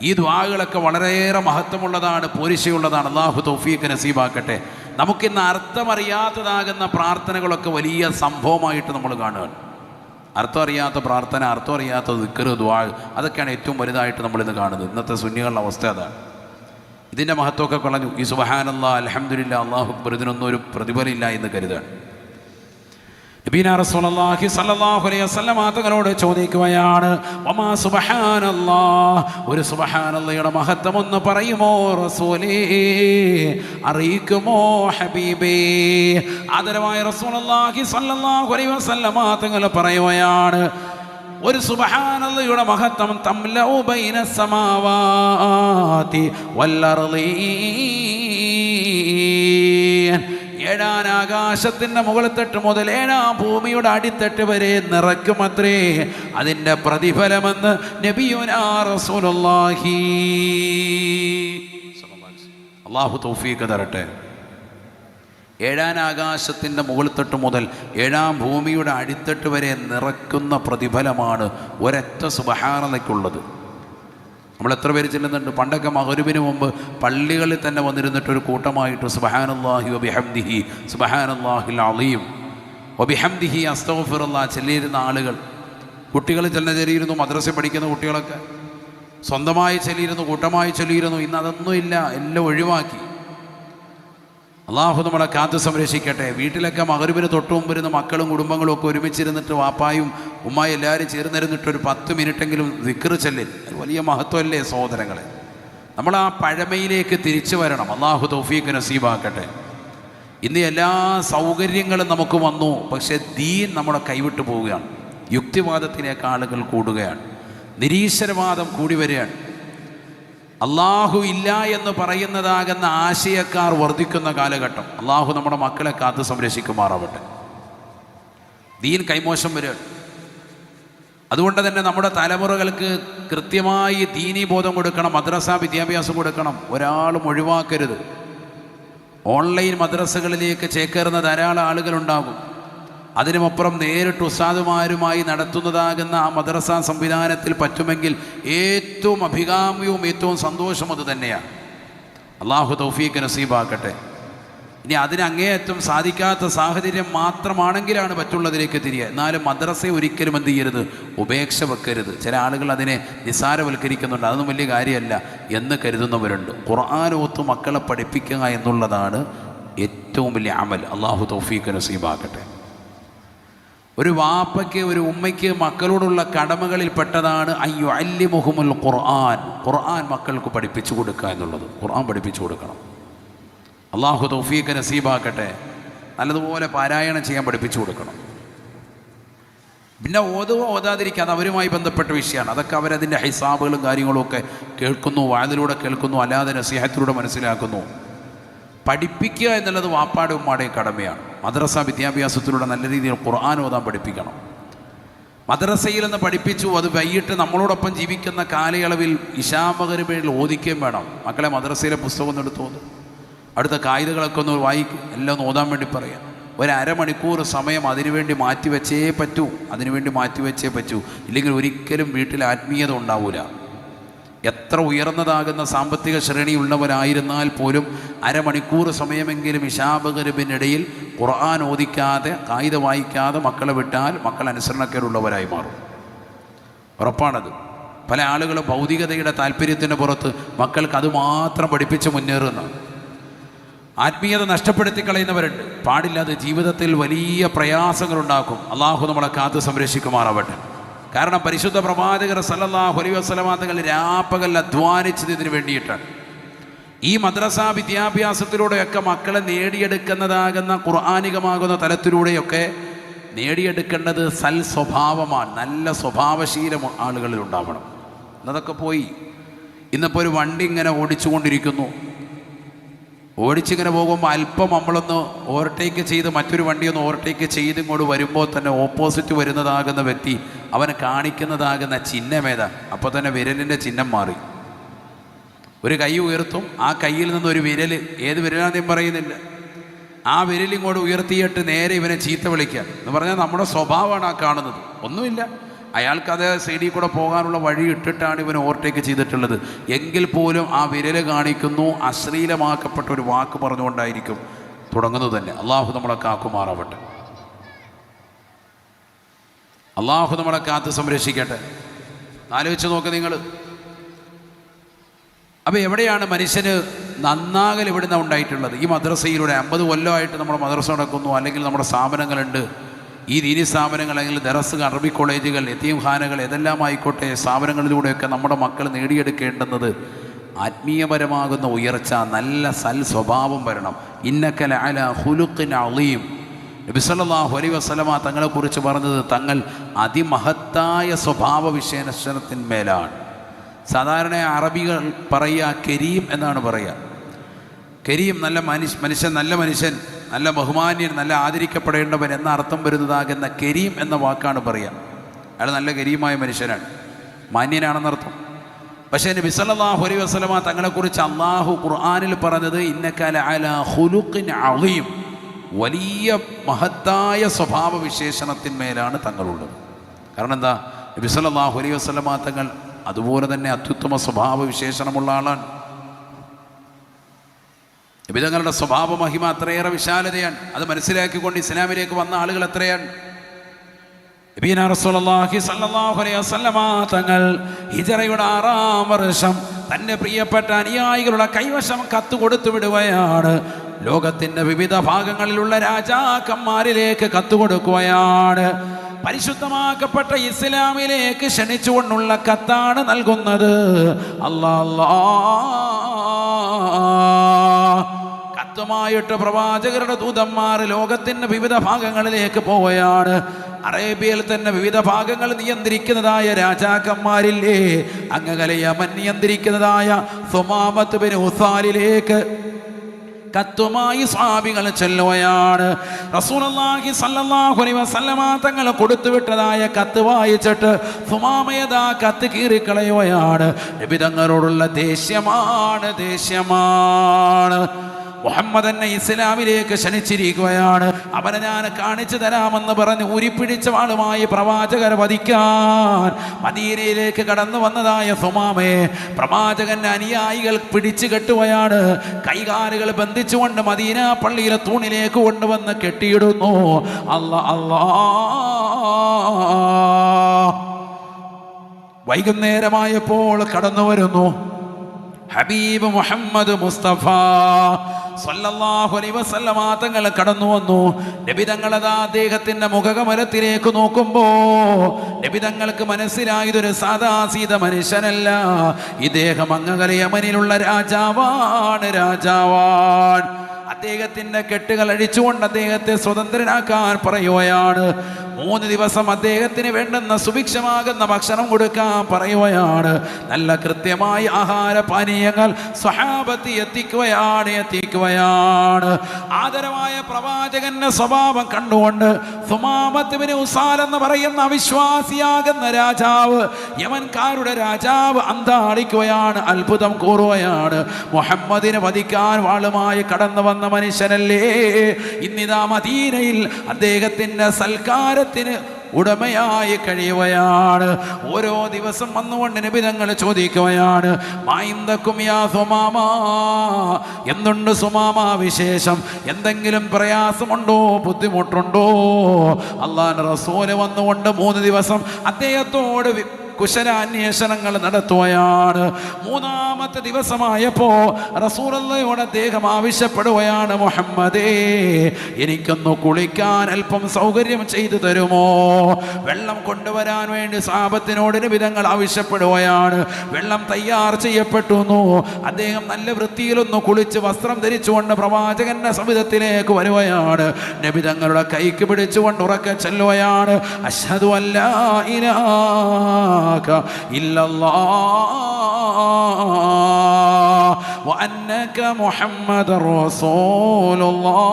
ഈ ദുആകളൊക്കെ വളരെയേറെ മഹത്വമുള്ളതാണ്, പോരിശയുള്ളതാണ്. അല്ലാഹു തൗഫീഖ് നസീബാക്കട്ടെ. നമുക്കിന്ന് അർത്ഥമറിയാത്തതാകുന്ന പ്രാർത്ഥനകളൊക്കെ വലിയ സംഭവമായിട്ട് നമ്മൾ കാണുകയാണ്. അർത്ഥം അറിയാത്ത പ്രാർത്ഥന, അർത്ഥം അറിയാത്ത ദിക്ർ, ദുആ, അതൊക്കെയാണ് ഏറ്റവും വലുതായിട്ട് നമ്മളിന്ന് കാണുന്നത്. ഇന്നത്തെ സുന്നികളുടെ അവസ്ഥ അതാണ്. ഇതിൻ്റെ മഹത്വമൊക്കെ കളഞ്ഞു. ഈ സുബ്ഹാനല്ലാഹ്, അൽഹംദുലില്ലാഹ്, അല്ലാഹു അക്ബർ, ഇതിനൊന്നും ഒരു പ്രതിഫലമില്ല എന്ന് കരുതാണ്. നബീന റസൂലുള്ളാഹി സ്വല്ലല്ലാഹു അലൈഹി വസല്ലം തങ്ങളോട് ചോദിക്കുകയാണ്, വമാ സുബ്ഹാനല്ലാഹ്, ഒരു സുബ്ഹാനല്ലാഹയുടെ മഹത്വം ഒന്ന് പറയുമോ റസൂലേ, അറിയിക്കുമോ ഹബീബേ? ആദരവായ റസൂലുള്ളാഹി സ്വല്ലല്ലാഹു അലൈഹി വസല്ലം തങ്ങൾ പറയുകയാണ്, ഒരു സുബ്ഹാനല്ലാഹയുടെ മഹത്വം തംലഉ ബൈന സമാവാതി വൽ അർളീൻ, ഏഴാം ആകാശത്തിൻ്റെ മുകളിൽത്തട്ട് മുതൽ ഏഴാം ഭൂമിയുടെ അടിത്തട്ട് വരെ നിറയ്ക്കുമത്രേ അതിൻ്റെ പ്രതിഫലമെന്ന് നബിയുനാ റസൂലുള്ളാഹി. അല്ലാഹു തൗഫീഖ് തരട്ടെ. ഏഴാം ആകാശത്തിൻ്റെ മുകളിൽത്തട്ട് മുതൽ ഏഴാം ഭൂമിയുടെ അടിത്തട്ട് വരെ നിറയ്ക്കുന്ന പ്രതിഫലമാണ് ഒരൊറ്റ സുബ്ഹാനല്ലാഹ്ക്കുള്ളത്. നമ്മൾ എത്ര പേര് ചെല്ലുന്നുണ്ട്? പണ്ടൊക്കെ മഗ്‌രിബിന് മുമ്പ് പള്ളികളിൽ തന്നെ വന്നിരുന്നിട്ട് ഒരു കൂട്ടമായിട്ട് സുബ്ഹാനല്ലാഹി വബിഹംദിഹി സുബ്ഹാനല്ലാഹിൽ അളീം വബിഹംദിഹി അസ്തഗ്ഫിറുല്ലാഹ് ചൊല്ലിയിരുന്ന ആളുകൾ, കുട്ടികൾ ചെല്ലിയിരുന്നു, മദ്രസയിൽ പഠിക്കുന്ന കുട്ടികളൊക്കെ സ്വന്തമായി ചൊല്ലിയിരുന്നു, കൂട്ടമായി ചൊല്ലിയിരുന്നു. ഇന്ന് അതൊന്നും ഇല്ല, എല്ലാം ഒഴിവാക്കി. അള്ളാഹു നമ്മളെ കാത്തു സംരക്ഷിക്കട്ടെ. വീട്ടിലൊക്കെ മഗ്‌രിബിന് തൊട്ട് മുമ്പിരുന്ന് മക്കളും കുടുംബങ്ങളും ഒക്കെ ഒരുമിച്ചിരുന്നിട്ട് വാപ്പായും ഉമ്മായും എല്ലാവരും ചേർന്നിരുന്നിട്ട് ഒരു 10 മിനിറ്റെങ്കിലും ദിക്ർ ചൊല്ലിൽ, വലിയ മഹത്വമല്ലേ സഹോദരങ്ങളെ? നമ്മൾ ആ പഴമയിലേക്ക് തിരിച്ചു വരണം. അള്ളാഹു തൗഫീഖ് നസീബാക്കട്ടെ. ഇന്ന് എല്ലാ സൗകര്യങ്ങളും നമുക്ക് വന്നു, പക്ഷേ ദീൻ നമ്മളെ കൈവിട്ടു പോവുകയാണ്. യുക്തിവാദത്തിലേക്ക് ആളുകൾ കൂടുകയാണ്, നിരീശ്വരവാദം കൂടി വരികയാണ്. അള്ളാഹു ഇല്ല എന്ന് പറയുന്നതാകുന്ന ആശയക്കാർ വർദ്ധിക്കുന്ന കാലഘട്ടം. അള്ളാഹു നമ്മുടെ മക്കളെ കാത്ത് സംരക്ഷിക്കുമാറാവട്ടെ. ദീൻ കൈമോശം വരികയാണ്. അതുകൊണ്ട് തന്നെ നമ്മുടെ തലമുറകൾക്ക് കൃത്യമായി ദീനീ ബോധം കൊടുക്കണം, മദ്രസ വിദ്യാഭ്യാസം കൊടുക്കണം. ഒരാളും ഒഴിവാക്കരുത്. ഓൺലൈൻ മദ്രസകളിലേക്ക് ചേക്കേറുന്ന ധാരാളം ആളുകളുണ്ടാകും. അതിനുമപ്പുറം നേരിട്ട് ഉസ്താദുമാരുമായി നടത്തുന്നതാകുന്ന ആ മദ്രസ സംവിധാനത്തിൽ പറ്റുമെങ്കിൽ ഏറ്റവും അഭികാമ്യവും ഏറ്റവും സന്തോഷം അത് തന്നെയാണ്. അള്ളാഹു തൗഫീഖ് നസീബാക്കട്ടെ. ഇനി അതിന് അങ്ങേയറ്റം സാധിക്കാത്ത സാഹചര്യം മാത്രമാണെങ്കിലാണ് മറ്റുള്ളതിലേക്ക് തിരിയുക. എന്നാലും മദ്രസയെ ഒരിക്കലും എന്ത് ചെയ്യരുത്, ഉപേക്ഷ വെക്കരുത്. ചില ആളുകൾ അതിനെ നിസ്സാരവൽക്കരിക്കുന്നുണ്ട്, അതൊന്നും വലിയ കാര്യമല്ല എന്ന് കരുതുന്നവരുണ്ട്. ഖുർആൻ ഓത്ത് മക്കളെ പഠിപ്പിക്കുക എന്നുള്ളതാണ് ഏറ്റവും വലിയ അമൽ. അള്ളാഹു തൗഫീഖ് നസീബാക്കട്ടെ. ഒരു വാപ്പയ്ക്ക് ഒരു ഉമ്മയ്ക്ക് മക്കളോടുള്ള കടമകളിൽ പെട്ടതാണ് അയ്യുഅല്ലിമുഹുമുൽ ഖുർആൻ, ഖുർആൻ മക്കൾക്ക് പഠിപ്പിച്ചു കൊടുക്കുക എന്നുള്ളത്. ഖുർആൻ പഠിപ്പിച്ചു കൊടുക്കണം. അള്ളാഹു തൗഫീഖ് നസീബാക്കട്ടെ. നല്ലതുപോലെ പാരായണം ചെയ്യാൻ പഠിപ്പിച്ചു കൊടുക്കണം. പിന്നെ ഓതാതിരിക്കുക അത് അവരുമായി ബന്ധപ്പെട്ട വിഷയമാണ്. അതൊക്കെ അവരതിൻ്റെ ഹിസാബുകളും കാര്യങ്ങളും ഒക്കെ കേൾക്കുന്നു, വാതിലൂടെ കേൾക്കുന്നു, അല്ലാതെ നസീഹത്തിലൂടെ മനസ്സിലാക്കുന്നു. പഠിപ്പിക്കുക എന്നുള്ളത് വാപ്പാടെ ഉമ്മാടെയും കടമയാണ്. മദ്രസ വിദ്യാഭ്യാസത്തിലൂടെ നല്ല രീതിയിൽ ഖുർആൻ ഓതാൻ പഠിപ്പിക്കണം. മദ്രസയിൽ നിന്ന് പഠിപ്പിച്ചു, അത് വൈകിട്ട് നമ്മളോടൊപ്പം ജീവിക്കുന്ന കാലയളവിൽ ഇശാ മഗ്‌രിബിൽ ഓദിക്കുകയും വേണം. മക്കളെ മദ്രസയിലെ പുസ്തകം ഒന്ന് എടുത്ത് ഓതും, അടുത്ത കായികകളൊക്കെ ഒന്ന് വായിക്കും, എല്ലാം ഒന്ന് ഓതാൻ വേണ്ടി പറയാം. ഒരു അരമണിക്കൂർ സമയം അതിനുവേണ്ടി മാറ്റിവെച്ചേ പറ്റൂ, ഇല്ലെങ്കിൽ ഒരിക്കലും വീട്ടിൽ ആത്മീയത ഉണ്ടാവില്ല. എത്ര ഉയർന്നതാകുന്ന സാമ്പത്തിക ശ്രേണിയുള്ളവരായിരുന്നാൽ പോലും അരമണിക്കൂർ സമയമെങ്കിലും ഇശാ മഗ്‌രിബിനിടയിൽ ഖുർആൻ ഓദിക്കാതെ കായിക വായിക്കാതെ മക്കളെ വിട്ടാൽ മക്കൾ അനുസരണക്കേടുള്ളവരായി മാറും. ഉറപ്പാണത്. പല ആളുകളും ഭൗതികതയുടെ താല്പര്യത്തിന് പുറത്ത് മക്കൾക്ക് അതുമാത്രം പഠിപ്പിച്ച് മുന്നേറുന്ന ആത്മീയത നഷ്ടപ്പെടുത്തി കളയുന്നവരുണ്ട്. പാടില്ലാതെ ജീവിതത്തിൽ വലിയ പ്രയാസങ്ങളുണ്ടാക്കും. അള്ളാഹു നമ്മളെ കാത്ത് സംരക്ഷിക്കുമാറാവട്ടെ. കാരണം പരിശുദ്ധ പ്രവാചകർ സല്ലല്ലാഹു അലൈഹി വസല്ലം തങ്ങൾ രാപ്പകൽ അധ്വാനിച്ചത് ഇതിന് വേണ്ടിയിട്ടാണ്. ഈ മദ്രസ വിദ്യാഭ്യാസത്തിലൂടെയൊക്കെ മക്കളെ നേടിയെടുക്കുന്നതാകുന്ന ഖുർആനികമാകുന്ന തലത്തിലൂടെയൊക്കെ നേടിയെടുക്കേണ്ടത് സൽ സ്വഭാവമാണ്. നല്ല സ്വഭാവശീലം ആളുകളിൽ ഉണ്ടാവണം. അതൊക്കെ പോയി. ഇന്നിപ്പോൾ ഒരു വണ്ടി ഇങ്ങനെ ഓടിച്ചുകൊണ്ടിരിക്കുന്നു. ഓടിച്ചിങ്ങനെ പോകുമ്പോൾ അല്പം നമ്മളൊന്ന് ഓവർടേക്ക് ചെയ്ത് മറ്റൊരു വണ്ടി ഒന്ന് ഓവർടേക്ക് ചെയ്ത് ഇങ്ങോട്ട് വരുമ്പോൾ തന്നെ ഓപ്പോസിറ്റ് വരുന്നതാകുന്ന വ്യക്തി അവന് കാണിക്കുന്നതാകുന്ന ചിഹ്നമേതാ, അപ്പോൾ തന്നെ വിരലിൻ്റെ ചിഹ്നം മാറി. ഒരു കൈ ഉയർത്തും, ആ കയ്യിൽ നിന്നൊരു വിരൽ, ഏത് വിരലാദ്യം പറയുന്നില്ല, ആ വിരലിങ്ങോട്ട് ഉയർത്തിയിട്ട് നേരെ ഇവനെ ചീത്ത വിളിക്കുക എന്ന് പറഞ്ഞാൽ നമ്മുടെ സ്വഭാവമാണ് ആ കാണുന്നത്. ഒന്നുമില്ല, അയാൾക്കത് സൈഡിൽ കൂടെ പോകാനുള്ള വഴി ഇട്ടിട്ടാണ് ഇവൻ ഓവർടേക്ക് ചെയ്തിട്ടുള്ളത്. എങ്കിൽ പോലും ആ വിരൽ കാണിക്കുന്നു, അശ്ലീലമാക്കപ്പെട്ട ഒരു വാക്ക് പറഞ്ഞുകൊണ്ടായിരിക്കും തുടങ്ങുന്നത് തന്നെ. അള്ളാഹു നമ്മളെ കാക്കുമാറാവട്ടെ. അള്ളാഹു നമ്മളെ കാത്ത് സംരക്ഷിക്കട്ടെ. ആലോചിച്ച് നോക്ക് നിങ്ങൾ. അപ്പോൾ എവിടെയാണ് മനുഷ്യന് നന്നാകൽ എവിടുന്ന ഉണ്ടായിട്ടുള്ളത്? ഈ മദ്രസയിലൂടെ 50 കൊല്ലമായിട്ട് നമ്മുടെ മദ്രസ നടക്കുന്നു, അല്ലെങ്കിൽ നമ്മുടെ സ്ഥാപനങ്ങളുണ്ട്. ഈ ദീനി സ്ഥാപനങ്ങൾ അല്ലെങ്കിൽ ദറസുകൾ, അറബി കോളേജുകൾ, യതീംഖാനകൾ ഏതെല്ലാം ആയിക്കോട്ടെ, സ്ഥാപനങ്ങളിലൂടെയൊക്കെ നമ്മുടെ മക്കൾ നേടിയെടുക്കേണ്ടുന്നത് ആത്മീയപരമാകുന്ന ഉയർച്ച, നല്ല സൽ സ്വഭാവം വരണം. ഇന്നക ലഅലാ ഖുലുഖിൻ അളീം. നബി സല്ലല്ലാഹു അലൈഹി വസല്ലമ തങ്ങളെക്കുറിച്ച് പറഞ്ഞത് തങ്ങൾ അതിമഹത്തായ സ്വഭാവ വിശേഷണത്തിന്മേലാണ്. സാധാരണ അറബികൾ പറയുക കരീം എന്നാണ് പറയുക. കരീം നല്ല മനുഷ്യൻ, നല്ല മനുഷ്യൻ, നല്ല ബഹുമാന്യൻ, നല്ല ആദരിക്കപ്പെടേണ്ടവൻ എന്ന അർത്ഥം വരുന്നതാകുന്ന കരീം എന്ന വാക്കാണ് പറയുക. അയാൾ നല്ല കരീമായ മനുഷ്യനാണ്, മാന്യനാണെന്നർത്ഥം. പക്ഷേ നബി സല്ലല്ലാഹു അലൈഹി വസല്ലമ തങ്ങളെക്കുറിച്ച് അള്ളാഹു ഖുർആനിൽ പറഞ്ഞത് ഇന്നക ലഅലാ ഖുലുഖിൻ അളീം, വലിയ മഹത്തായ സ്വഭാവ വിശേഷണത്തിന്മേലാണ് തങ്ങളുള്ളത്. കാരണം എന്താ? നബി സല്ലല്ലാഹു അലൈഹി വസല്ലമ തങ്ങൾ അതുപോലെ തന്നെ അത്യുത്തമ സ്വഭാവ വിശേഷണമുള്ള ആളാണ്. നബി തങ്ങളുടെ സ്വഭാവ മഹിമ അത്രയേറെ വിശാലതയാണ്. അത് മനസ്സിലാക്കിക്കൊണ്ട് ഇസ്ലാമിലേക്ക് വന്ന ആളുകൾ എത്രയാണ്. നബിയുനാ റസൂലുള്ളാഹി സ്വല്ലല്ലാഹു അലൈഹി വസല്ലമ തങ്ങൾ ഹിജ്റയുടെ 6-ാം വർഷം തൻ്റെ പ്രിയപ്പെട്ട അനുയായികളുടെ കൈവശം കത്ത് കൊടുത്തു വിടുകയാണ്. ലോകത്തിൻ്റെ വിവിധ ഭാഗങ്ങളിലുള്ള രാജാക്കന്മാരിലേക്ക് കത്ത് കൊടുക്കുകയാണ്. പരിശുദ്ധമാക്കപ്പെട്ട ഇസ്ലാമിലേക്ക് ക്ഷണിച്ചുകൊണ്ടുള്ള കത്താണ് നൽകുന്നത്. കത്തുമായിട്ട് പ്രവാചകരുടെ ദൂതന്മാർ ലോകത്തിൻ്റെ വിവിധ ഭാഗങ്ങളിലേക്ക് പോവുകയാണ്. അറേബ്യയിൽ തന്നെ വിവിധ ഭാഗങ്ങൾ നിയന്ത്രിക്കുന്നതായ രാജാക്കന്മാരില്ലേ, അങ്ങകലെ യമൻ നിയന്ത്രിക്കുന്നതായ സുമാമത്ത് ബിൻ ഉസാലിലേക്ക് കത്തുമായി സ്വഹാബികൾ ചെല്ലുകയാണ്. റസൂലുള്ളാഹി സ്വല്ലല്ലാഹു അലൈഹി വസല്ലമ തങ്ങൾ കൊടുത്തുവിട്ടതായ കത്ത് വായിച്ചിട്ട് സുമാമയതാ കത്ത് കീറിക്കളയുകയാണ്. നബി തങ്ങളോടുള്ള ദേഷ്യമാണ്. മുഹമ്മദ് എന്നെ ഇസ്ലാമിലേക്ക് ക്ഷണിച്ചിരിക്കുകയാണ്, അവനെ ഞാൻ കാണിച്ചു തരാമെന്ന് പറഞ്ഞ് ഉരിപ്പിടിച്ച ആളുമായി പ്രവാചകരെ വധിക്കാൻ മദീനയിലേക്ക് കടന്നു വന്നതായ സുമാമയെ പ്രവാചകന്റെ അനുയായികൾ പിടിച്ചു കെട്ടുകയാണ്. കൈകാലുകൾ ബന്ധിച്ചുകൊണ്ട് മദീന പള്ളിയിലെ തൂണിലേക്ക് കൊണ്ടുവന്ന് കെട്ടിയിടുന്നു. അല്ലാ വൈകുന്നേരമായപ്പോൾ കടന്നു വരുന്നു ഹബീബ് മുഹമ്മദ് മുസ്തഫ സല്ലല്ലാഹു അലൈഹി വസല്ലമ തങ്ങൾ കടന്നു വന്നു. നബി തങ്ങളതാ അദ്ദേഹത്തിന്റെ മുഖകമലത്തിലേക്ക് നോക്കുമ്പോ നബി തങ്ങൾക്ക് മനസ്സിലായതൊരു സാദാസീത മനുഷ്യനല്ല, ഇദ്ദേഹം അങ്ങകലെ യമനിലുള്ള രാജാവാൻ. അദ്ദേഹത്തിന്റെ കെട്ടുകൾ അഴിച്ചുകൊണ്ട് അദ്ദേഹത്തെ സ്വതന്ത്രനാക്കാൻ പറയുകയാണ്. 3 ദിവസം അദ്ദേഹത്തിന് വേണ്ടുന്ന സുഭിക്ഷമാകുന്ന ഭക്ഷണം കൊടുക്കാൻ പറയുകയാണ്. നല്ല കൃത്യമായ ആഹാര പാനീയങ്ങൾ സ്വഹാബത്ത് എത്തിക്കുകയാണ്. ആദരവായ പ്രവാചകന്റെ സ്വഭാവം കണ്ടുകൊണ്ട് സുമാമത്ത് ബിൻ ഉസാൽ എന്ന് പറയുന്ന അവിശ്വാസിയാകുന്ന രാജാവ്, യമൻകാരുടെ രാജാവ് അന്താളിക്കുകയാണ്, അത്ഭുതം കൂറുകയാണ്. മുഹമ്മദിനെ വധിക്കാൻ വാളുമായി കടന്നു വന്ന മനുഷ്യനല്ലേ, ഇന്നിതാ മദീനയിൽ അദ്ദേഹത്തിന്റെ സൽക്കാരത്തിന് ഉടമയായി കഴിയുകയാണ്. ഓരോ ദിവസം വന്നുകൊണ്ട് നബി തങ്ങൾ ചോദിക്കുകയാണ്, മായിന്തക്കും യാ സുമാമ, എന്തുണ്ട് സുമാമ വിശേഷം, എന്തെങ്കിലും പ്രയാസമുണ്ടോ, ബുദ്ധിമുട്ടുണ്ടോ? അല്ലാഹുവിന്റെ റസൂല് വന്നുകൊണ്ട് 3 ദിവസം അദ്ദേഹത്തോട് കുശലാന്വേഷണങ്ങൾ നടത്തുകയാണ്. 3-ാമത്തെ ദിവസമായപ്പോ റസൂലുള്ളാഹിയോട് അദ്ദേഹം ആവശ്യപ്പെടുകയാണ്, മുഹമ്മദേ എനിക്കൊന്ന് കുളിക്കാൻ അല്പം സൗകര്യം ചെയ്തു തരുമോ? വെള്ളം കൊണ്ടുവരാൻ വേണ്ടി സ്വഹാബത്തിനോട് നബി തങ്ങൾ ആവശ്യപ്പെടുകയാണ്. വെള്ളം തയ്യാർ ചെയ്യപ്പെട്ടു. അദ്ദേഹം നല്ല വൃത്തിയിലൊന്ന് കുളിച്ച് വസ്ത്രം ധരിച്ചുകൊണ്ട് പ്രവാചകന്റെ സവിധത്തിലേക്ക് വരുകയാണ്. നബി തങ്ങളുടെ കൈക്ക് പിടിച്ചുകൊണ്ട് ഉറക്കെ ചെല്ലുകയാണ്, അശ്ഹദു അല്ലാ ഇലാഹ ഇല്ലല്ലാഹ് വഅന്നക മുഹമ്മദുർ റസൂലുള്ളാഹ്.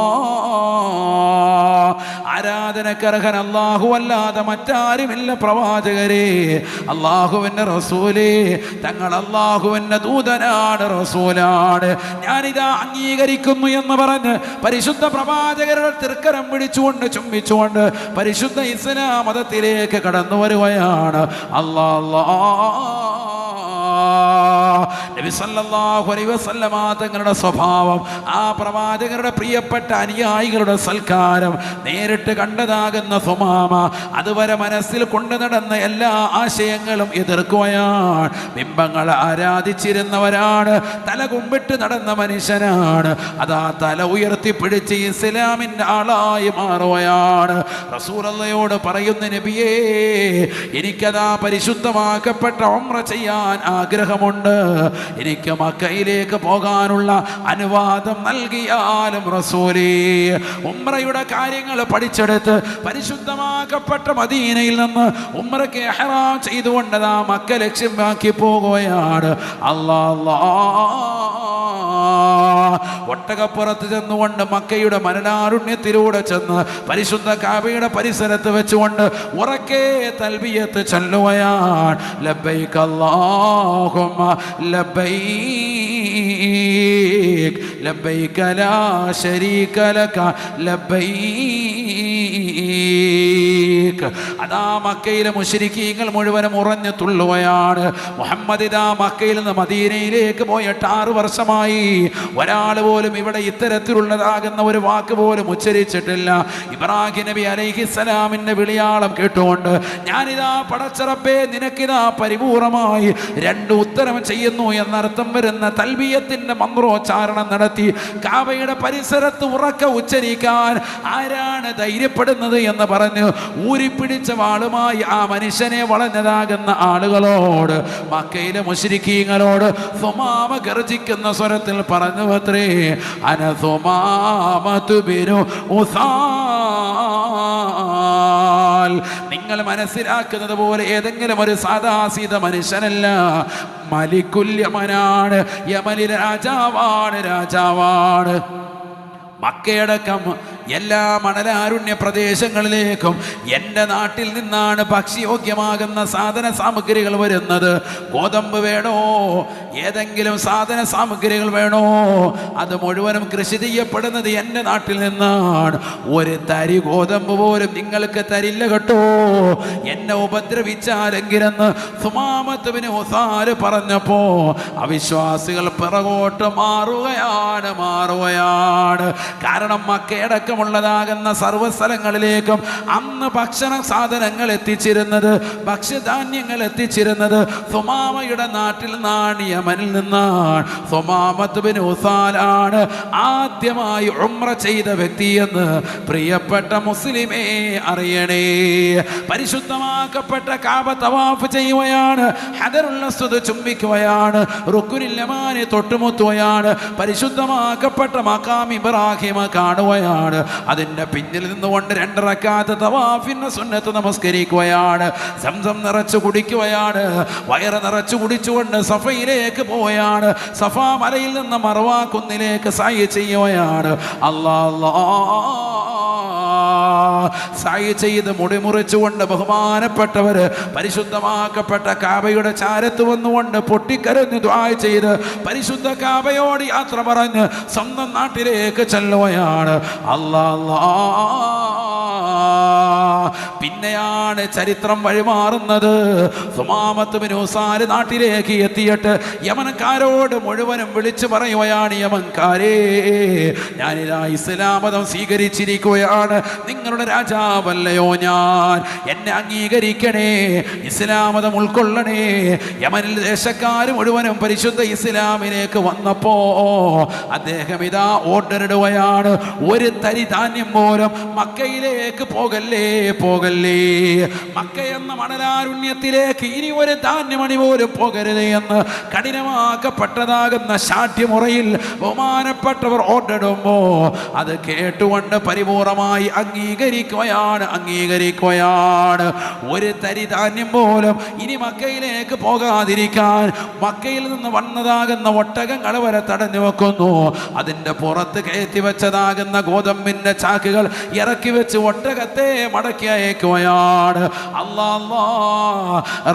ആരാധനക്കർഹൻ അല്ലാഹു അല്ലാതെ മറ്റാരുമില്ല പ്രവാചകരെ, അല്ലാഹുവിന്റെ റസൂലേ, തങ്ങൾ അല്ലാഹുവിന്റെ ദൂതനാണ്, റസൂലാണ്, ഞാനിതാ അംഗീകരിക്കുന്നു എന്ന് പറഞ്ഞ് പരിശുദ്ധ പ്രവാചകരുടെ തൃക്കരം പിടിച്ചുകൊണ്ട് ചുംബിച്ചുകൊണ്ട് പരിശുദ്ധ ഇസ്ലാം മതത്തിലേക്ക് കടന്നു വരുകയാണ്. നബി സല്ലല്ലാഹു അലൈഹി വസല്ലമ തങ്ങളുടെ സ്വഭാവം, ആ പ്രവാചകരുടെ പ്രിയപ്പെട്ട അനുയായികളുടെ സൽക്കാരം നേരിട്ട് കണ്ടതാകുന്ന സുമാമ അതുവരെ മനസ്സിൽ കൊണ്ടു നടന്ന എല്ലാ ആശയങ്ങളും എതിർക്കുകയാണ്. ബിംബങ്ങളെ ആരാധിച്ചിരുന്നവരാണ്, തല കുമ്പിട്ട് നടന്ന മനുഷ്യനാണ്. അതാ തല ഉയർത്തിപ്പിടിച്ച് ഇസ്ലാമിൻ്റെ ആളായി മാറുകയാണ്. റസൂലുള്ളാഹിയോട് പറയുന്ന നബിയേ, എനിക്കതാ പരിശുദ്ധമാക്കപ്പെട്ട ഉംറ ചെയ്യാൻ ആഗ്രഹമുണ്ട്, എനിക്ക് മക്കയിലേക്ക് പോകാനുള്ള അനുവാദം നൽകിയാലും റസൂലേ. ഉംറയുടെ കാര്യങ്ങൾ പഠിച്ചെടുത്ത് പരിശുദ്ധമാക്കപ്പെട്ട മദീനയിൽ നിന്ന് ഉംറയ്ക്ക് ഇഹ്റാം ചെയ്തുകൊണ്ടതാ മക്ക ലക്ഷ്യമാക്കി പോകുകയാണ്. ഒട്ടകപ്പുറത്ത് ചെന്നുകൊണ്ട് മക്കയുടെ മരണാരുണ്യത്തിലൂടെ ചെന്ന് പരിശുദ്ധ കാബയുടെ പരിസരത്ത് വെച്ചുകൊണ്ട് ഉറക്കെ തൽബിയത്ത് ചൊല്ലുകയാണ്. ലബ്ബൈക അല്ലാഹുമ്മ ലബ്ബൈക ലബ്ബൈക ലാ ശരീക ലക ലബ്ബൈക. അതാ മക്കയിലെ മുശ്രിക്കീങ്ങൾ മുഴുവനും ഉറഞ്ഞു തുള്ളുകയാണ്. മുഹമ്മദ് ഇതാ മക്കയിൽ നിന്ന് മദീനയിലേക്ക് പോയിട്ട് 6 വർഷമായി. ഒരാൾ പോലും ഇവിടെ ഇത്തരത്തിലുള്ളതാകുന്ന ഒരു വാക്ക് പോലും ഉച്ചരിച്ചിട്ടില്ല. ഇബ്രാഹിം നബി അലൈഹിസ്സലാമിന്റെ വിളിയാളം കേട്ടുകൊണ്ട് ഞാനിതാ പടച്ചറപ്പേ നിനക്കിതാ പരിപൂർണമായി 2 ഉത്തരം ചെയ്യുന്നു എന്നർത്ഥം വരുന്ന തൽബിയത്തിന്റെ മന്ത്രോച്ചാരണം നടത്തി കാബയുടെ പരിസരത്ത് ഉറക്ക ഉച്ചരിക്കാൻ ആരാണ് ധൈര്യപ്പെടുന്നത് എന്ന് പറഞ്ഞ് ഊരിപ്പിടിച്ച വാളുമായി ആ മനുഷ്യനെ വളഞ്ഞതാകുന്ന ആളുകളോട്, മക്കയിലെ മുശ്രിക്കീങ്ങളോട് സുമാമ ഗർജിക്കുന്ന സ്വരത്തിൽ പറഞ്ഞു അത്രേ, അന സുമാമതു ബിനു ഉസാൽ. നിങ്ങൾ മനസ്സിലാക്കുന്നത് പോലെ ഏതെങ്കിലും ഒരു സാദാസീത മനുഷ്യനല്ല, മലിക്കുൽ യമനാണ്, യമനിലെ രാജാവാണ്. മക്കയടക്കം എല്ലാ മണലാരുണ്യ പ്രദേശങ്ങളിലേക്കും എൻ്റെ നാട്ടിൽ നിന്നാണ് ഭക്ഷ്യയോഗ്യമാകുന്ന സാധന സാമഗ്രികൾ വരുന്നത്. ഗോതമ്പ് വേണോ, ഏതെങ്കിലും സാധന സാമഗ്രികൾ വേണോ, അത് മുഴുവനും കൃഷി ചെയ്യപ്പെടുന്നത് എൻ്റെ നാട്ടിൽ നിന്നാണ്. ഒരു തരി ഗോതമ്പ് പോലും നിങ്ങൾക്ക് തരില്ല കേട്ടോ, എന്നെ ഉപദ്രവിച്ചാലെങ്കിലെന്ന് സുമാമത്ത് ബിൻ ഉസാൽ പറഞ്ഞപ്പോ അവിശ്വാസികൾ പിറകോട്ട് മാറുകയാണ്. കാരണം മക്കയടക്കമുള്ളതാകുന്ന സർവ്വസ്ഥലങ്ങളിലേക്കും അന്ന് ഭക്ഷണ സാധനങ്ങൾ എത്തിച്ചിരുന്നത്, ഭക്ഷ്യധാന്യങ്ങൾ എത്തിച്ചിരുന്നത് സുമാമയുടെ നാട്ടിൽ നിന്നാണ്, യമനിൽ നിന്നാണ്. സുമാമത്ത് ബിൻ ഉസാലാണ് ആദ്യമായി ഉംറ ചെയ്ത വ്യക്തിയെന്ന് പ്രിയപ്പെട്ട മുസ്ലിമേ അറിയണേ. പരിശുദ്ധമാക്കപ്പെട്ട കാബ തവാഫ് ചെയ്യുകയാണ്, ഹദറുൽ അസ്വദ് ചുംബിക്കുകയാണ്, റുക്നുൽ യമാനി തൊട്ടുമുത്തുകയാണ്, പരിശുദ്ധമാക്കപ്പെട്ട മഖാം ഇബ്രാഹിം കാണുകയാണ്. അതിൻ്റെ പിന്നിൽ നിന്നുകൊണ്ട് 2 റക്അത്ത് തവാഫിന്റെ സുന്നത്ത് നമസ്കരിക്കുകയാണ്. സംസം നിറച്ചു കുടിക്കുകയാണ്, വയറ് നിറച്ചു കുടിച്ചുകൊണ്ട് സഫയിലേക്ക് പോവുകയാണ്. സഫാ മലയിൽ നിന്ന് മർവാ കുന്നിലേക്ക് സഅയ് ചെയ്യുകയാണ്. സഅയ് ചെയ്ത് മുടിമുറിച്ചുകൊണ്ട് ബഹുമാനപ്പെട്ടവര് പരിശുദ്ധമാക്കപ്പെട്ട കാബയുടെ ചാരത്ത് വന്നുകൊണ്ട് പൊട്ടിക്കരഞ്ഞ് ദുആ ചെയ്ത് പരിശുദ്ധ കാബയോട് യാത്ര പറഞ്ഞ് സ്വന്തം നാട്ടിലേക്ക് ചെല്ലുകയാണ്. പിന്നെയാണ് ചരിത്രം വഴിമാറുന്നത്. സുമാമത്ത് ബിൻ ഉസാൽ നാട്ടിലേക്ക് എത്തിയിട്ട് യമൻകാരോട് മുഴുവനും വിളിച്ചു പറയുകയാണ്, യമൻകാരേ, ഞാനിതാ ഇസ്ലാം മതം സ്വീകരിച്ചിരിക്കുകയാണ്, നിങ്ങളുടെ രാജാവല്ലയോ ഞാൻ, എന്നെ അംഗീകരിക്കണേ, ഇസ്ലാം മതം ഉൾക്കൊള്ളണേ. യമനിൽ ദേശക്കാർ മുഴുവനും പരിശുദ്ധ ഇസ്ലാമിലേക്ക് വന്നപ്പോ അദ്ദേഹം ഇതാ ഓർഡർ ഇടുകയാണ്, ഒരു തരി ധാന്യം പോലും മക്കയിലേക്ക് പോകല്ലേ. മക്ക എന്ന മണലാരുണ്യത്തിലേക്ക് ഇനി ഒരു ധാന്യമണി പോലും പോകരുത് എന്ന് കഠിനമാക്കപ്പെട്ടതാകുന്ന ശാഠ്യമുറയിൽ ബഹുമാനപ്പെട്ടവർ ഓർഡർ ഇടുമ്പോ അത് കേട്ടുകൊണ്ട് പരിപൂർണമായി അംഗീകരിക്കുകയാണ്. ഒരു തരി ധാന്യം പോലും ഇനി മക്കയിലേക്ക് പോകാതിരിക്കാൻ മക്കയിൽ നിന്ന് വന്നതാകുന്ന ഒട്ടകങ്ങൾ വരെ തടഞ്ഞു വെക്കുന്നു. അതിൻ്റെ പുറത്ത് കയറ്റി വെച്ചതാകുന്ന ഗോതമ്പിൻ്റെ ചാക്കുകൾ ഇറക്കി വെച്ച് ഒട്ടകത്തെ കാലഘട്ടത്തെ മടക്കി അയക്കുകയാണ്.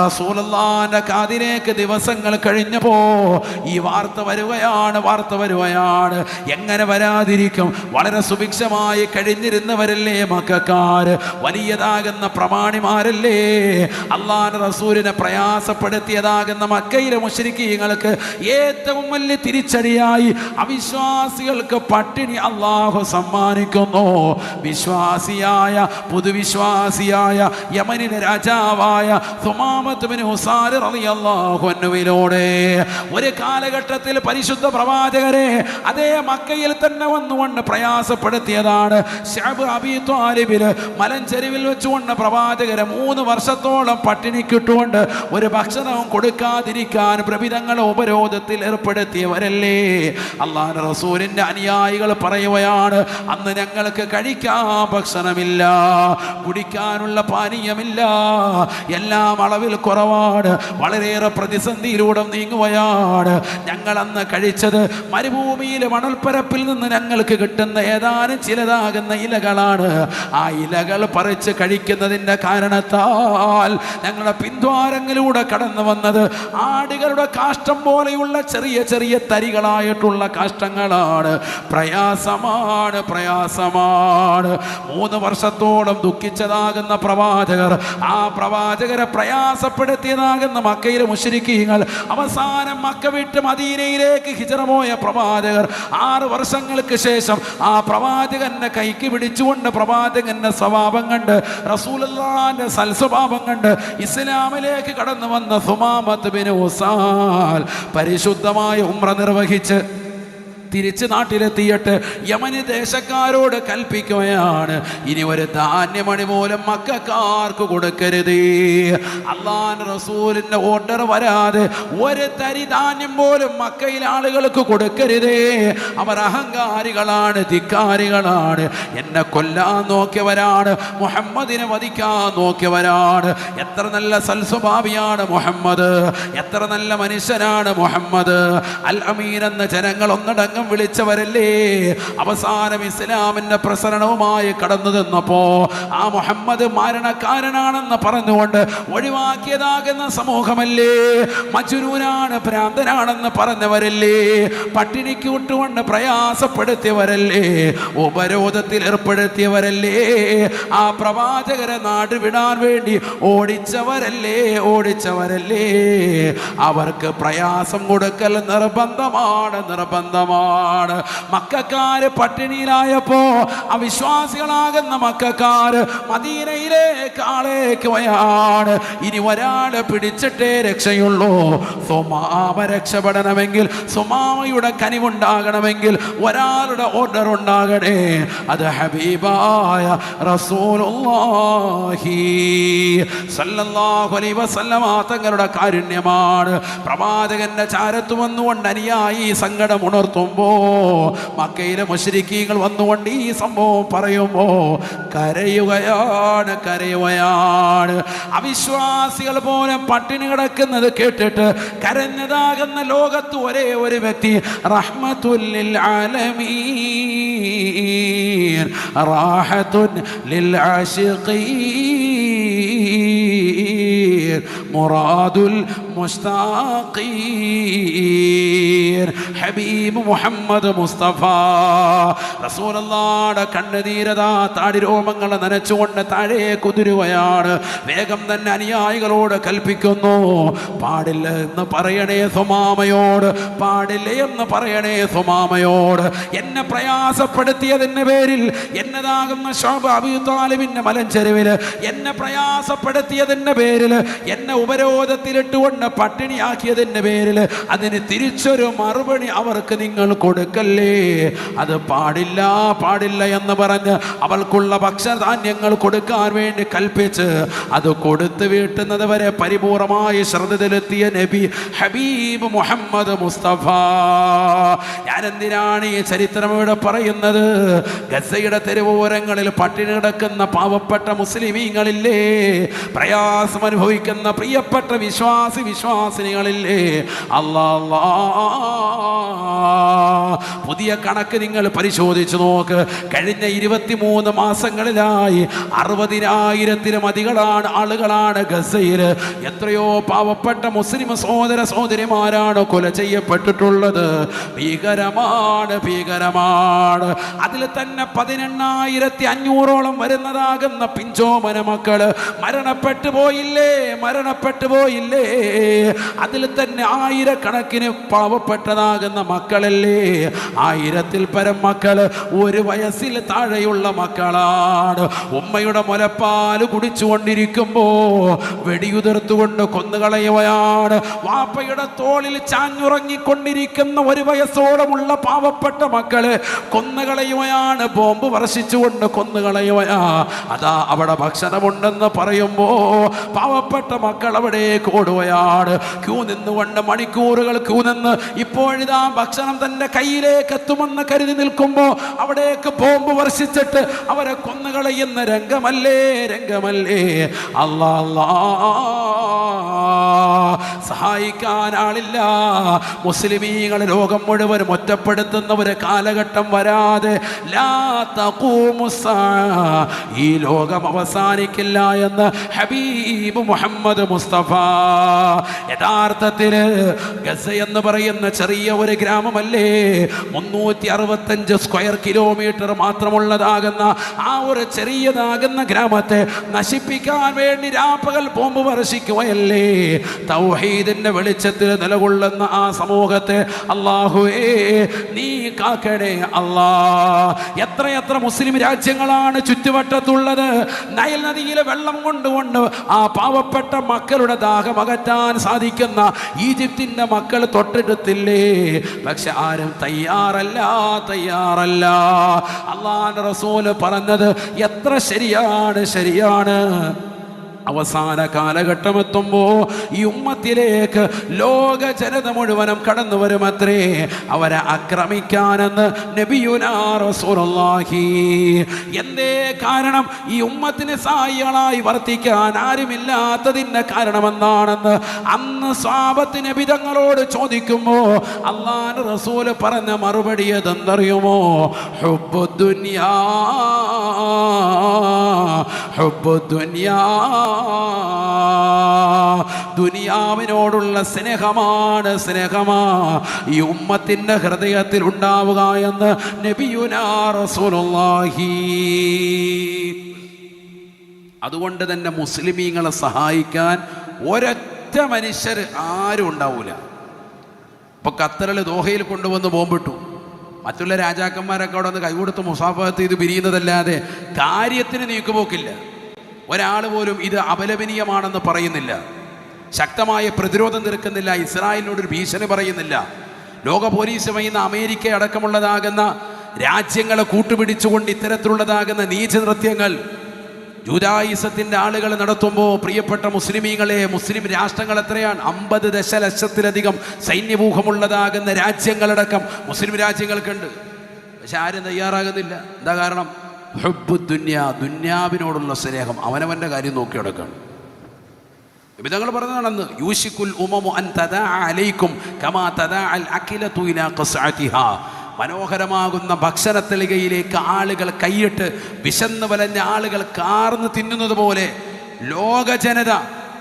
റസൂലുള്ളാഹിന്റെ കാതിലേക്ക് ദിവസങ്ങൾ കഴിഞ്ഞപ്പോ ഈ വാർത്ത വരുകയാണ്. എങ്ങനെ വരാതിരിക്കും? വളരെ സുഭിക്ഷമായി കഴിഞ്ഞിരുന്നവരല്ലേ മക്കക്കാര്, വലിയതാകുന്ന പ്രമാണിമാരല്ലേ. അള്ളാഹുവിന്റെ റസൂലിനെ പ്രയാസപ്പെടുത്തിയതാകുന്ന മക്കയിലെ മുശ്രിക്കീങ്ങൾക്ക് ഏറ്റവും വലിയ തിരിച്ചടിയായി അവിശ്വാസികൾക്ക് പട്ടിണി അള്ളാഹു സമ്മാനിക്കുന്നു. വിശ്വാസിയായ പുതുവിശ്വാസിയായ യമനിലെ രാജാവായ സുമാമത്ത് ബിൻ ഉസാൽ റളിയല്ലാഹു അൻഹുവിലൂടെ ഒരു കാലഘട്ടത്തിൽ പരിശുദ്ധ പ്രവാചകരെ അതേ മക്കയിൽ തന്നെ വന്നുകൊണ്ട് പ്രയാസപ്പെടുത്തിയതാണ്. ശഅബ് അബീ ത്വാലിബിൽ മലഞ്ചെരുവിൽ വെച്ചുകൊണ്ട് പ്രവാചകരെ 3 വർഷത്തോളം പട്ടിണിക്കിട്ടുകൊണ്ട് ഒരു ഭക്ഷണവും കൊടുക്കാതിരിക്കാൻ പ്രഭിതങ്ങളെ ഉപരോധത്തിൽ ഏർപ്പെടുത്തിയവരല്ലേ. അല്ലാഹുവിന്റെ റസൂലിന്റെ അനുയായികൾ പറയുകയാണ്, അന്ന് ഞങ്ങൾക്ക് കഴിക്കാൻ ഭക്ഷണമില്ല, കുടിക്കാനുള്ള പാനീയമില്ല, എല്ലാം അളവിൽ കുറവാണ്, വളരെയേറെ പ്രതിസന്ധിയിലൂടെ നീങ്ങുകയാണ്. ഞങ്ങൾ അന്ന് കഴിച്ചത് മരുഭൂമിയിലെ മണൽപ്പരപ്പിൽ നിന്ന് ഞങ്ങൾക്ക് കിട്ടുന്ന ഏതാനും ചിലതാകുന്ന ഇലകളാണ്. ആ ഇലകൾ പറിച്ച് കഴിക്കുന്നതിൻ്റെ കാരണത്താൽ ഞങ്ങളുടെ പിന്ദ്വാരങ്ങളിലൂടെ കടന്നു വന്നത് ആടുകളുടെ കാഷ്ടം പോലെയുള്ള ചെറിയ ചെറിയ തരികളായിട്ടുള്ള കാഷ്ടങ്ങളാണ്. പ്രയാസമാണ്. 3 വർഷത്തോളം ദുഃഖിച്ചതാകുന്ന പ്രവാചകർ, ആ പ്രവാചകരെ പ്രയാസപ്പെടുത്തിയതാകുന്ന മക്കയിലെ മുശ്രിക്കീങ്ങൾ, അവസാനം മക്ക വിട്ട് മദീനയിലേക്ക് ഹിജ്റ പോയ പ്രവാചകർ 6 വർഷങ്ങൾക്ക് ശേഷം ആ പ്രവാചകന്റെ കൈക്ക് പിടിച്ചുകൊണ്ട് പ്രവാചകന്റെ സ്വഭാവം കണ്ട്, റസൂലുള്ളാഹിന്റെ സൽസ്വഭാവം കണ്ട് ഇസ്ലാമിലേക്ക് കടന്നു വന്ന സുമാമത്ത് ബിൻ ഉസാൽ പരിശുദ്ധമായ ഉംറ നിർവഹിച്ച് തിരിച്ച് നാട്ടിലെത്തിയിട്ട് യമനി ദേശക്കാരോട് കൽപ്പിക്കുകയാണ്, ഇനി ഒരു ധാന്യമണി പോലും മക്കക്കാർക്ക് കൊടുക്കരുത്. അല്ലാഹുവിന്റെ റസൂലിന്റെ ഓർഡർ വരാതെ ഒരു തരി ധാന്യം പോലും മക്കയിലെ ആളുകൾക്ക് കൊടുക്കരുതേ. അവർ അഹങ്കാരികളാണ്, ധിക്കാരികളാണ്, എന്നെ കൊല്ലാൻ നോക്കിയവരാണ്, മുഹമ്മദിനെ വധിക്കാൻ നോക്കിയവരാണ്. എത്ര നല്ല സൽസ്വഭാവിയാണ് മുഹമ്മദ്, എത്ര നല്ല മനുഷ്യനാണ് മുഹമ്മദ്. അൽ അമീൻ എന്ന ജനങ്ങൾ ഒന്നടങ്കം വിളിച്ചവരല്ലേ. അവസാനം ഇസ്ലാമിന്റെ പ്രസരണവുമായി കടന്നു നിന്നപ്പോ ആ മുഹമ്മദ് മരണക്കാരനാണെന്ന് പറഞ്ഞുകൊണ്ട് ഒഴിവാക്കിയതാകുന്ന സമൂഹമല്ലേ, മജ്നൂനാണ്, ഭ്രാന്തനാണെന്ന് പറഞ്ഞവരല്ലേ, പട്ടിണിക്ക് വിട്ടുകൊണ്ട് പ്രയാസപ്പെടുത്തിയവരല്ലേ, ഉപരോധത്തിൽ ഏർപ്പെടുത്തിയവരല്ലേ, ആ പ്രവാചകരെ നാട് വിടാൻ വേണ്ടി ഓടിച്ചവരല്ലേ. അവർക്ക് പ്രയാസം കൊടുക്കൽ നിർബന്ധമാണ്. മക്കക്കാര് പട്ടിണിയിലായപ്പോ അവിശ്വാസികളാകുന്ന മക്കക്കാര് മദീനയിലേക്ക് ആളേക്കുകയാണ്. ഇനി ഒരാളെ പിടിച്ചിട്ടേ രക്ഷയുള്ളൂ. സുമാമ രക്ഷപ്പെടണമെങ്കിൽ, സുമാമയുടെ കനിവുണ്ടാകണമെങ്കിൽ ഒരാളുടെ ഓർഡർ ഉണ്ടാകണേ. അത് ഹബീബായ റസൂലുള്ളാഹി സ്വല്ലല്ലാഹു അലൈഹി വസല്ലമ തങ്ങളുടെ കാരുണ്യമാണ്. പ്രവാചകന്റെ ചാരത്ത് വന്നുകൊണ്ട് അനുയായി സങ്കടം ഉണർത്തുമ്പോ മക്കയിലെ മുശ്രിക്കീങ്ങൾ വന്നുകൊണ്ട് ഈ സംഭവം പറയുമ്പോ കരയുകയാണ്. അവിശ്വാസികൾ പോലെ പട്ടിണി കിടക്കുന്നത് കേട്ടിട്ട് കരഞ്ഞതാകുന്ന ലോകത്ത് ഒരേ ഒരു വ്യക്തി, റഹ്മത്തുൽ ലിൽ ആലമീൻ, റാഹത്തുൻ ലിൽ ആശിഖീൻ, മുറാദുൽ മുസ്താഖീൻ, ഹബീബ് മുഹമ്മദ് മുസ്തഫ റസൂലുള്ളാഹിയുടെ കണ്ണുനീരതാ താടിരോമങ്ങളെ നനച്ചുകൊണ്ട് താഴെ കുതിരുകയാണ്. വേഗം തന്നെ അനുയായികളോട് കൽപ്പിക്കുന്നു, പാടില്ല എന്ന് പറയണേ സുമാമയോട്, എന്നെ പ്രയാസപ്പെടുത്തിയതിൻ്റെ പേരിൽ, എന്നതാകുന്ന ശഅബ് അബീ ത്വാലിബിന്റെ മലഞ്ചെരുവിൽ എന്നെ പ്രയാസപ്പെടുത്തിയതിൻ്റെ പേരിൽ, എന്നെ ഉപരോധത്തിലിട്ടുകൊണ്ട് പട്ടിണിയാക്കിയതിൻ്റെ പേരിൽ അതിന് തിരിച്ചൊരു മറുപടി അവർക്ക് നിങ്ങൾ കൊടുക്കല്ലേ. അത് പാടില്ല എന്ന് പറഞ്ഞ് അവൾക്കുള്ള ഭക്ഷ്യധാന്യങ്ങൾ കൊടുക്കാൻ വേണ്ടി കൽപ്പിച്ച് അത് കൊടുത്തു വീട്ടുന്നത് വരെ പരിപൂർണമായി ശ്രദ്ധയിലെത്തിയ നബി ഹബീബ് മുഹമ്മദ് മുസ്തഫ. ഞാൻ എന്തിനാണ് ഈ ചരിത്രം ഇവിടെ പറയുന്നത്? ഗസയുടെ തെരുവോരങ്ങളിൽ പട്ടിണി കിടക്കുന്ന പാവപ്പെട്ട മുസ്ലിമീങ്ങളില്ലേ, പ്രയാസം അനുഭവിക്കുന്ന പ്രിയപ്പെട്ട വിശ്വാസി സത്യവിശ്വാസിനികളില്ലേ? അല്ലാ, പുതിയ കണക്ക് നിങ്ങൾ പരിശോധിച്ചു നോക്ക്. കഴിഞ്ഞ 23 മാസങ്ങളിലായി 60,000-ലും അധികമാണ് ആളുകളാണ് ഗസയിൽ. എത്രയോ പാവപ്പെട്ട മുസ്ലിം സഹോദര സഹോദരിമാരാണ് കൊല ചെയ്യപ്പെട്ടിട്ടുള്ളത്. ഭീകരമാണ്, ഭീകരമാണ്. അതിൽ തന്നെ 18,500-ഓളം വരുന്നതാകുന്ന പിഞ്ചോമന മക്കള് മരണപ്പെട്ടു പോയില്ലേ, മരണപ്പെട്ടു പോയില്ലേ? അതിൽ തന്നെ ആയിരക്കണക്കിന് പാവപ്പെട്ടതാകുന്ന മക്കളല്ലേ. 1000-ൽ പരം മക്കള് 1 വയസ്സിൽ താഴെയുള്ള മക്കളാണ്. ഉമ്മയുടെ മുലപ്പാല് കുടിച്ചുകൊണ്ടിരിക്കുമ്പോ വെടിയുതിർത്തുകൊണ്ട് കൊന്നുകളയുകയാണ്. വാപ്പയുടെ തോളിൽ ചാഞ്ഞുറങ്ങിക്കൊണ്ടിരിക്കുന്ന 1 വയസ്സോളമുള്ള പാവപ്പെട്ട മക്കള് കൊന്നുകളയുകയാണ്. ബോംബ് വർഷിച്ചുകൊണ്ട് കൊന്നുകളയുകയാ. അതാ അവിടെ ഭക്ഷണമുണ്ടെന്ന് പറയുമ്പോ പാവപ്പെട്ട മക്കൾ അവിടേക്ക് ഓടുകയാണ്. ക്യൂ നിന്നുകൊണ്ട് മണിക്കൂറുകൾ ക്യൂ നിന്ന് ഇപ്പോഴിതാ ഭക്ഷണം തന്റെ കയ്യിലേക്ക് എത്തുമെന്ന് കരുതി നിൽക്കുമ്പോ അവിടേക്ക് ബോംബ് വർഷിച്ചിട്ട് അവരെ കൊന്നുകളയുന്ന രംഗമല്ലേ, രംഗമല്ലേ? അല്ലാ, സഹായിക്കാൻ ആളില്ല. മുസ്ലിമീങ്ങൾ ലോകം മുഴുവൻ ഒറ്റപ്പെടുത്തുന്ന ഒരു കാലഘട്ടം വരാതെ ലാ തഖൂമു സ്സാഅ, ഈ ലോകം അവസാനിക്കില്ല എന്ന് ഹബീബ് മുഹമ്മദ് മുസ്തഫ. യഥാർത്ഥത്തിൽ ഗസ എന്ന് പറയുന്ന ചെറിയ ഒരു ഗ്രാമമല്ലേ, 365 സ്ക്വയർ കിലോമീറ്റർ മാത്രമുള്ളതാകുന്ന ആ ഒരു ചെറിയതാകുന്ന ഗ്രാമത്തെ നശിപ്പിക്കാൻ വേണ്ടി രാപ്പകൽ ബോംബ് വർഷിക്കുകയല്ലേ? തൗഹീദിന്റെ വെളിച്ചത്തിൽ നിലകൊള്ളുന്ന ആ സമൂഹത്തെ അല്ലാഹുവേ നീ കാക്കണേ അല്ലാ. എത്രയെത്ര മുസ്ലിം രാജ്യങ്ങളാണ് ചുറ്റുവട്ടത്തുള്ളത്. നൈൽ നദിയിലെ വെള്ളം കൊണ്ടുകൊണ്ട് ആ പാവപ്പെട്ട മക്കളുടെ ദാഹം അകറ്റാൻ സാധിക്കുന്ന ഈജിപ്തിന്റെ മക്കൾ തൊട്ടെടുത്തില്ലേ? പക്ഷെ ആരും തയ്യാറല്ല, തയ്യാറല്ല. അല്ലാഹുവിന്റെ റസൂൽ പറഞ്ഞത് എത്ര ശരിയാണ്, ശരിയാണ്. അവസാന കാലഘട്ടം എത്തുമ്പോ ഈ ഉമ്മത്തിലേക്ക് ലോക ജനത മുഴുവനും കടന്നു വരുമത്രേ അവരെ ആക്രമിക്കാനെന്ന് നബിയുനാ റസൂലുള്ളാഹി. എന്തേ കാരണം? ഈ ഉമ്മത്തിന് സായികളായി വർത്തിക്കാൻ ആരുമില്ലാത്തതിന്റെ കാരണമെന്താണെന്ന് അന്ന് സ്വഹാബത്ത് നബി തങ്ങളോട് ചോദിക്കുമ്പോ അല്ലാഹുവിന്റെ റസൂൽ പറഞ്ഞ മറുപടി എന്തെന്നറിയുമോ? ഹുബ്ബുദ്ദുനിയാ, ഹുബ്ബുദ്ദുനിയാ, ദുനിയാവിനോടുള്ള സ്നേഹമാണ്, സ്നേഹമാ ഈ ഉമ്മത്തിന്റെ ഹൃദയത്തിൽ ഉണ്ടാവുക എന്ന് നബിയുനാ റസൂലുള്ളാഹി. അതുകൊണ്ട് തന്നെ മുസ്ലിമീങ്ങളെ സഹായിക്കാൻ ഒരൊറ്റ മനുഷ്യർ ആരും ഉണ്ടാവൂല. ഇപ്പൊ ഖത്തറിൽ ദോഹയിൽ കൊണ്ടുവന്ന് ബോംബിട്ടു. മറ്റുള്ള രാജാക്കന്മാരൊക്കെ അവിടെ വന്ന് കൈകൊടുത്ത് മുസാഫഹത്ത് ചെയ്ത് പിരിയുന്നതല്ലാതെ കാര്യത്തിന് നീക്കുപോക്കില്ല. ഒരാൾ പോലും ഇത് അപലപനീയമാണെന്ന് പറയുന്നില്ല. ശക്തമായ പ്രതിരോധം തീർക്കുന്നില്ല. ഇസ്രായേലിനോടൊരു ഭീഷണി പറയുന്നില്ല. ലോക പോലീസ് വഹിക്കുന്ന അമേരിക്ക അടക്കമുള്ളതാകുന്ന രാജ്യങ്ങളെ കൂട്ടുപിടിച്ചുകൊണ്ട് ഇത്തരത്തിലുള്ളതാകുന്ന നീചനൃത്യങ്ങൾ ജൂദായിസത്തിൻ്റെ ആളുകൾ നടത്തുമ്പോൾ പ്രിയപ്പെട്ട മുസ്ലിമീങ്ങളെ, മുസ്ലിം രാഷ്ട്രങ്ങൾ എത്രയാണ്? 50 ദശലക്ഷത്തിലധികം സൈന്യവ്യൂഹമുള്ളതാകുന്ന രാജ്യങ്ങളടക്കം മുസ്ലിം രാജ്യങ്ങൾക്കുണ്ട്. പക്ഷെ ആരും തയ്യാറാകുന്നില്ല. എന്താ കാരണം? ഹുബ്ബുദ്ദുനിയ, ദുന്യാവിനോടുള്ള സ്നേഹം. അവനവൻ്റെ കാര്യം നോക്കി നടക്കണം. വിധങ്ങൾ പറഞ്ഞതാണെന്ന് യൂശിക്കുൽ ഉമമു അൻ തദാഅ അലൈക്കും കമാ തദാഅൽ അഖിലതു ഇലാ ഖസ്അതിഹാ. മനോഹരമാകുന്ന ഭക്ഷണത്തളികയിലേക്ക് ആളുകൾ കൈയിട്ട് വിശന്ന് വലഞ്ഞ ആളുകൾ കാർന്ന് തിന്നുന്നത് പോലെ ലോക ജനത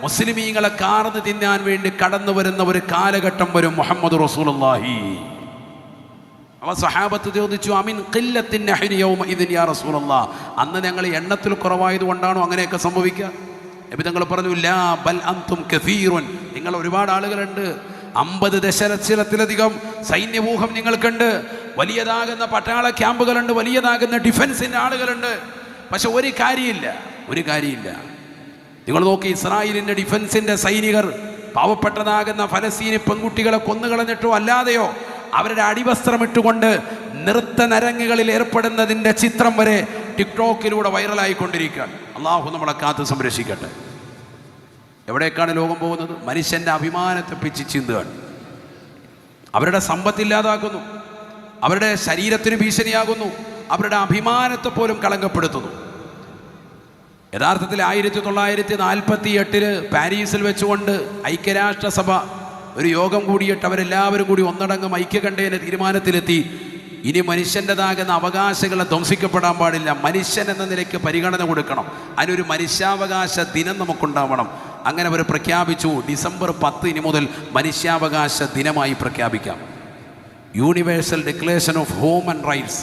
മുസ്ലിമീങ്ങളെ കാർന്ന് തിന്നാൻ വേണ്ടി കടന്നു വരുന്ന ഒരു കാലഘട്ടം വരും. മുഹമ്മദ് റസൂലുള്ളാഹി. അവ സഹാബത്ത് ചോദിച്ചു, അമിൻ ഖില്ലത്തിൻ നഹ്രി യൗമ ഇദിൻ യാ റസൂലല്ലാഹ്, അന്ന് ഞങ്ങൾ എണ്ണത്തിൽ കുറവായത് കൊണ്ടാണോ അങ്ങനെയൊക്കെ സംഭവിക്കുക? നബി തങ്ങൾ പറഞ്ഞു, ലാ ബൽ അൻതും കസീറുൻ, നിങ്ങൾ ഒരുപാട് ആളുകളുണ്ട്. 50 ദശലക്ഷത്തിലധികം സൈന്യവ്യൂഹം നിങ്ങൾക്കുണ്ട്. വലിയതാകുന്ന പട്ടാള ക്യാമ്പുകളുണ്ട്, വലിയതാകുന്ന ഡിഫൻസിൻ്റെ ആളുകളുണ്ട്. പക്ഷെ ഒരു കാര്യമില്ല, ഒരു കാര്യമില്ല. നിങ്ങൾ നോക്കി, ഇസ്രായേലിൻ്റെ ഡിഫൻസിൻ്റെ സൈനികർ പാവപ്പെട്ടതാകുന്ന ഫലസ്തീനി പെൺകുട്ടികളെ കൊന്നുകളഞ്ഞിട്ടോ അല്ലാതെയോ അവരുടെ അടിവസ്ത്രമിട്ടുകൊണ്ട് നൃത്ത നരങ്ങുകളിൽ ഏർപ്പെടുന്നതിൻ്റെ ചിത്രം വരെ ടിക്ടോക്കിലൂടെ വൈറലായിക്കൊണ്ടിരിക്കുകയാണ്. അള്ളാഹു നമ്മളെ കാത്ത് സംരക്ഷിക്കട്ടെ. എവിടേക്കാണ് ലോകം പോകുന്നത്? മനുഷ്യൻ്റെ അഭിമാനത്തെ പിച്ച് ചിന്തുകയാണ്. അവരുടെ സമ്പത്തില്ലാതാക്കുന്നു, അവരുടെ ശരീരത്തിന് ഭീഷണിയാകുന്നു, അവരുടെ അഭിമാനത്തെ പോലും കളങ്കപ്പെടുത്തുന്നു. യഥാർത്ഥത്തിൽ 1948 പാരീസിൽ വെച്ചുകൊണ്ട് ഐക്യരാഷ്ട്രസഭ ഒരു യോഗം കൂടിയിട്ട് അവരെല്ലാവരും കൂടി ഒന്നടങ്കം ഐക്യകണ്ഠേന തീരുമാനത്തിലെത്തി, ഇനി മനുഷ്യൻ്റെതാകുന്ന അവകാശങ്ങളെ ധ്വംസിക്കപ്പെടാൻ പാടില്ല, മനുഷ്യൻ എന്ന നിലയ്ക്ക് പരിഗണന കൊടുക്കണം, അതിനൊരു മനുഷ്യാവകാശ ദിനം നമുക്കുണ്ടാവണം. അങ്ങനെ അവർ പ്രഖ്യാപിച്ചു, ഡിസംബർ 10 ഇനി മുതൽ മനുഷ്യാവകാശ ദിനമായി പ്രഖ്യാപിക്കാം. Universal declaration of human rights,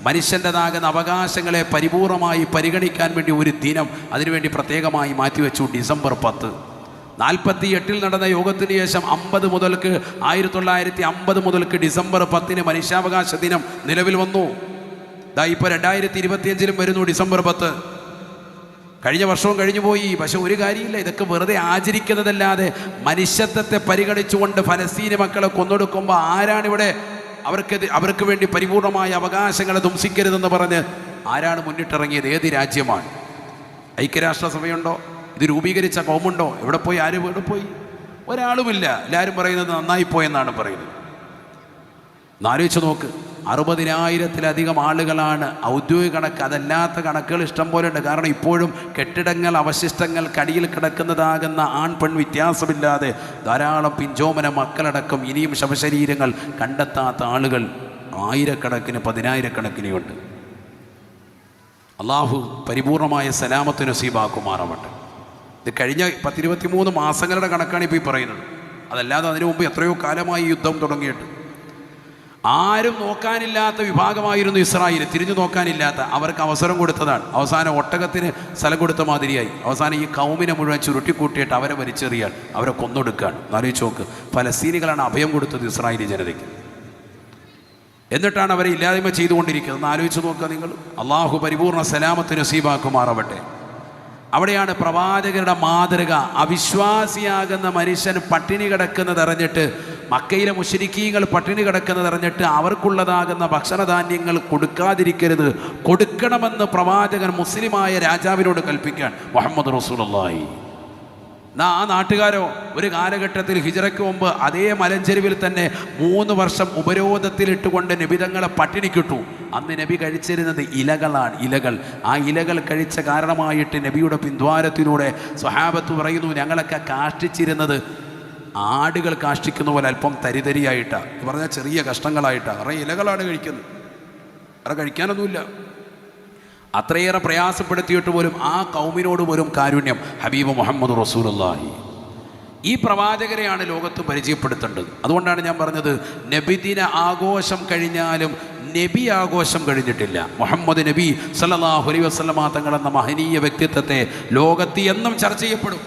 മനുഷ്യൻ്റെതാകുന്ന അവകാശങ്ങളെ പരിപൂർണമായി പരിഗണിക്കാൻ വേണ്ടി ഒരു ദിനം അതിനുവേണ്ടി പ്രത്യേകമായി മാറ്റിവെച്ചു, ഡിസംബർ 10. 48 നടന്ന യോഗത്തിന് ശേഷം 1950 മുതൽക്ക് ഡിസംബർ 10 മനുഷ്യാവകാശ ദിനം നിലവിൽ വന്നു. ഇപ്പോൾ 2025 വരുന്നു ഡിസംബർ 10. കഴിഞ്ഞ വർഷവും കഴിഞ്ഞു പോയി. പക്ഷെ ഒരു കാര്യമില്ല, ഇതൊക്കെ വെറുതെ ആചരിക്കുന്നതല്ലാതെ മനുഷ്യത്വത്തെ പരിഗണിച്ചുകൊണ്ട് ഫലസ്തീന് മക്കളെ കൊന്നൊടുക്കുമ്പോൾ ആരാണിവിടെ അവർക്ക് വേണ്ടി പരിപൂർണമായ അവകാശങ്ങളെ ധ്വംസിക്കരുതെന്ന് പറഞ്ഞ് ആരാണ് മുന്നിട്ടിറങ്ങിയത്? ഏത് രാജ്യമാണ്? ഐക്യരാഷ്ട്രസഭയുണ്ടോ? ഇത് രൂപീകരിച്ച കൗമുണ്ടോ? എവിടെ പോയി? ആരും എവിടെ പോയി? ഒരാളുമില്ല. എല്ലാവരും പറയുന്നത് നന്നായിപ്പോയെന്നാണ് പറയുന്നത്. ആലോചിച്ച് നോക്ക്, 60,000-ത്തിലധികം ആളുകളാണ്. ഔദ്യോഗിക കണക്ക്, അതല്ലാത്ത കണക്കുകൾ ഇഷ്ടം പോലെ ഉണ്ട്. കാരണം ഇപ്പോഴും കെട്ടിടങ്ങൾ, അവശിഷ്ടങ്ങൾ, കടിയിൽ കിടക്കുന്നതാകുന്ന ആൺ പെൺ വ്യത്യാസമില്ലാതെ ധാരാളം പിഞ്ചോമന മക്കളടക്കം ഇനിയും ശവശരീരങ്ങൾ കണ്ടെത്താത്ത ആളുകൾ ആയിരക്കണക്കിന് 10,000-കണക്കിനുണ്ട്. അള്ളാഹു പരിപൂർണമായ സലാമത്ത് നസീബാക്കുമാറാവട്ടെ. ഇത് കഴിഞ്ഞ 10-23 മാസങ്ങളുടെ കണക്കാണ് ഇപ്പോൾ ഈ പറയുന്നത്. അതല്ലാതെ അതിനു മുമ്പ് എത്രയോ കാലമായി യുദ്ധം തുടങ്ങിയിട്ട്. ആരും നോക്കാനില്ലാത്ത വിഭാഗമായിരുന്നു ഇസ്രായേൽ, തിരിഞ്ഞു നോക്കാനില്ലാത്ത. അവർക്ക് അവസരം കൊടുത്തതാണ്. അവസാനം ഒട്ടകത്തിന് സ്ഥലം കൊടുത്ത മാതിരിയായി. അവസാനം ഈ കൗമിനെ മുഴുവൻ ചുരുട്ടിക്കൂട്ടിയിട്ട് അവരെ വലിച്ചെറിയാൻ, അവരെ കൊന്നൊടുക്കുകയാണ്. ആലോചിച്ച് നോക്ക്, ഫലസ്തീനികളാണ് അഭയം കൊടുത്തത് ഇസ്രായേലി ജനതയ്ക്ക്. എന്നിട്ടാണ് അവരെ ഇല്ലായ്മ ചെയ്തുകൊണ്ടിരിക്കുന്നത്. ആലോചിച്ച് നോക്കുക നിങ്ങൾ. അള്ളാഹു പരിപൂർണ സലാമത്ത് നസീബാക്കുമാറാവട്ടെ. അവിടെയാണ് പ്രവാചകരുടെ മാതൃക. അവിശ്വാസിയാകുന്ന മനുഷ്യൻ പട്ടിണി കിടക്കുന്നതറിഞ്ഞിട്ട്, മക്കയിലെ മുശ്രിക്കീങ്ങൾ പട്ടിണി കിടക്കുന്നതറിഞ്ഞിട്ട് അവർക്കുള്ളതാകുന്ന ഭക്ഷണധാന്യങ്ങൾ കൊടുക്കാതിരിക്കരുത്, കൊടുക്കണമെന്ന് പ്രവാചകൻ മുസ്ലിമായ രാജാവിനോട് കൽപ്പിക്കാൻ മുഹമ്മദ് റസൂലുള്ളാഹി. ആ നാട്ടുകാരോ ഒരു കാലഘട്ടത്തിൽ ഹിജറയ്ക്ക് മുമ്പ് അതേ മലഞ്ചെരുവിൽ തന്നെ 3 വർഷം ഉപരോധത്തിലിട്ടുകൊണ്ട് നബിതങ്ങളെ പട്ടിണിക്കിട്ടു. അന്ന് നബി കഴിച്ചിരുന്നത് ഇലകളാണ്, ഇലകൾ. ആ ഇലകൾ കഴിച്ച കാരണമായിട്ട് നബിയുടെ പിന്ദ്വാരത്തിലൂടെ സ്വഹാബത്ത് പറയുന്നു, ഞങ്ങളൊക്കെ കാഷ്ടിച്ചിരുന്നത് ആടുകൾ കാഷ്ടിക്കുന്ന പോലെ അല്പം തരിതരിയായിട്ടാണ്. പറഞ്ഞാൽ ചെറിയ കഷ്ണങ്ങളായിട്ടാണ്. കാരണം ഇലകളാണ് കഴിക്കുന്നത്, വേറെ കഴിക്കാനൊന്നുമില്ല. അത്രയേറെ പ്രയാസപ്പെടുത്തിയിട്ട് പോലും ആ കൗമിനോട് പോലും കാരുണ്യം ഹബീബ് മുഹമ്മദ് റസൂലുള്ളാഹി. ഈ പ്രവാചകരെയാണ് ലോകത്ത് പരിചയപ്പെടുത്തേണ്ടത്. അതുകൊണ്ടാണ് ഞാൻ പറഞ്ഞത്, നബിദിന ആഘോഷം കഴിഞ്ഞാലും നബി ആഘോഷം കഴിഞ്ഞിട്ടില്ല. മുഹമ്മദ് നബി സല്ലല്ലാഹു അലൈഹി വസല്ലമ തങ്ങളെന്ന മഹനീയ വ്യക്തിത്വത്തെ ലോകത്ത് എന്നും ചർച്ച ചെയ്യപ്പെടും.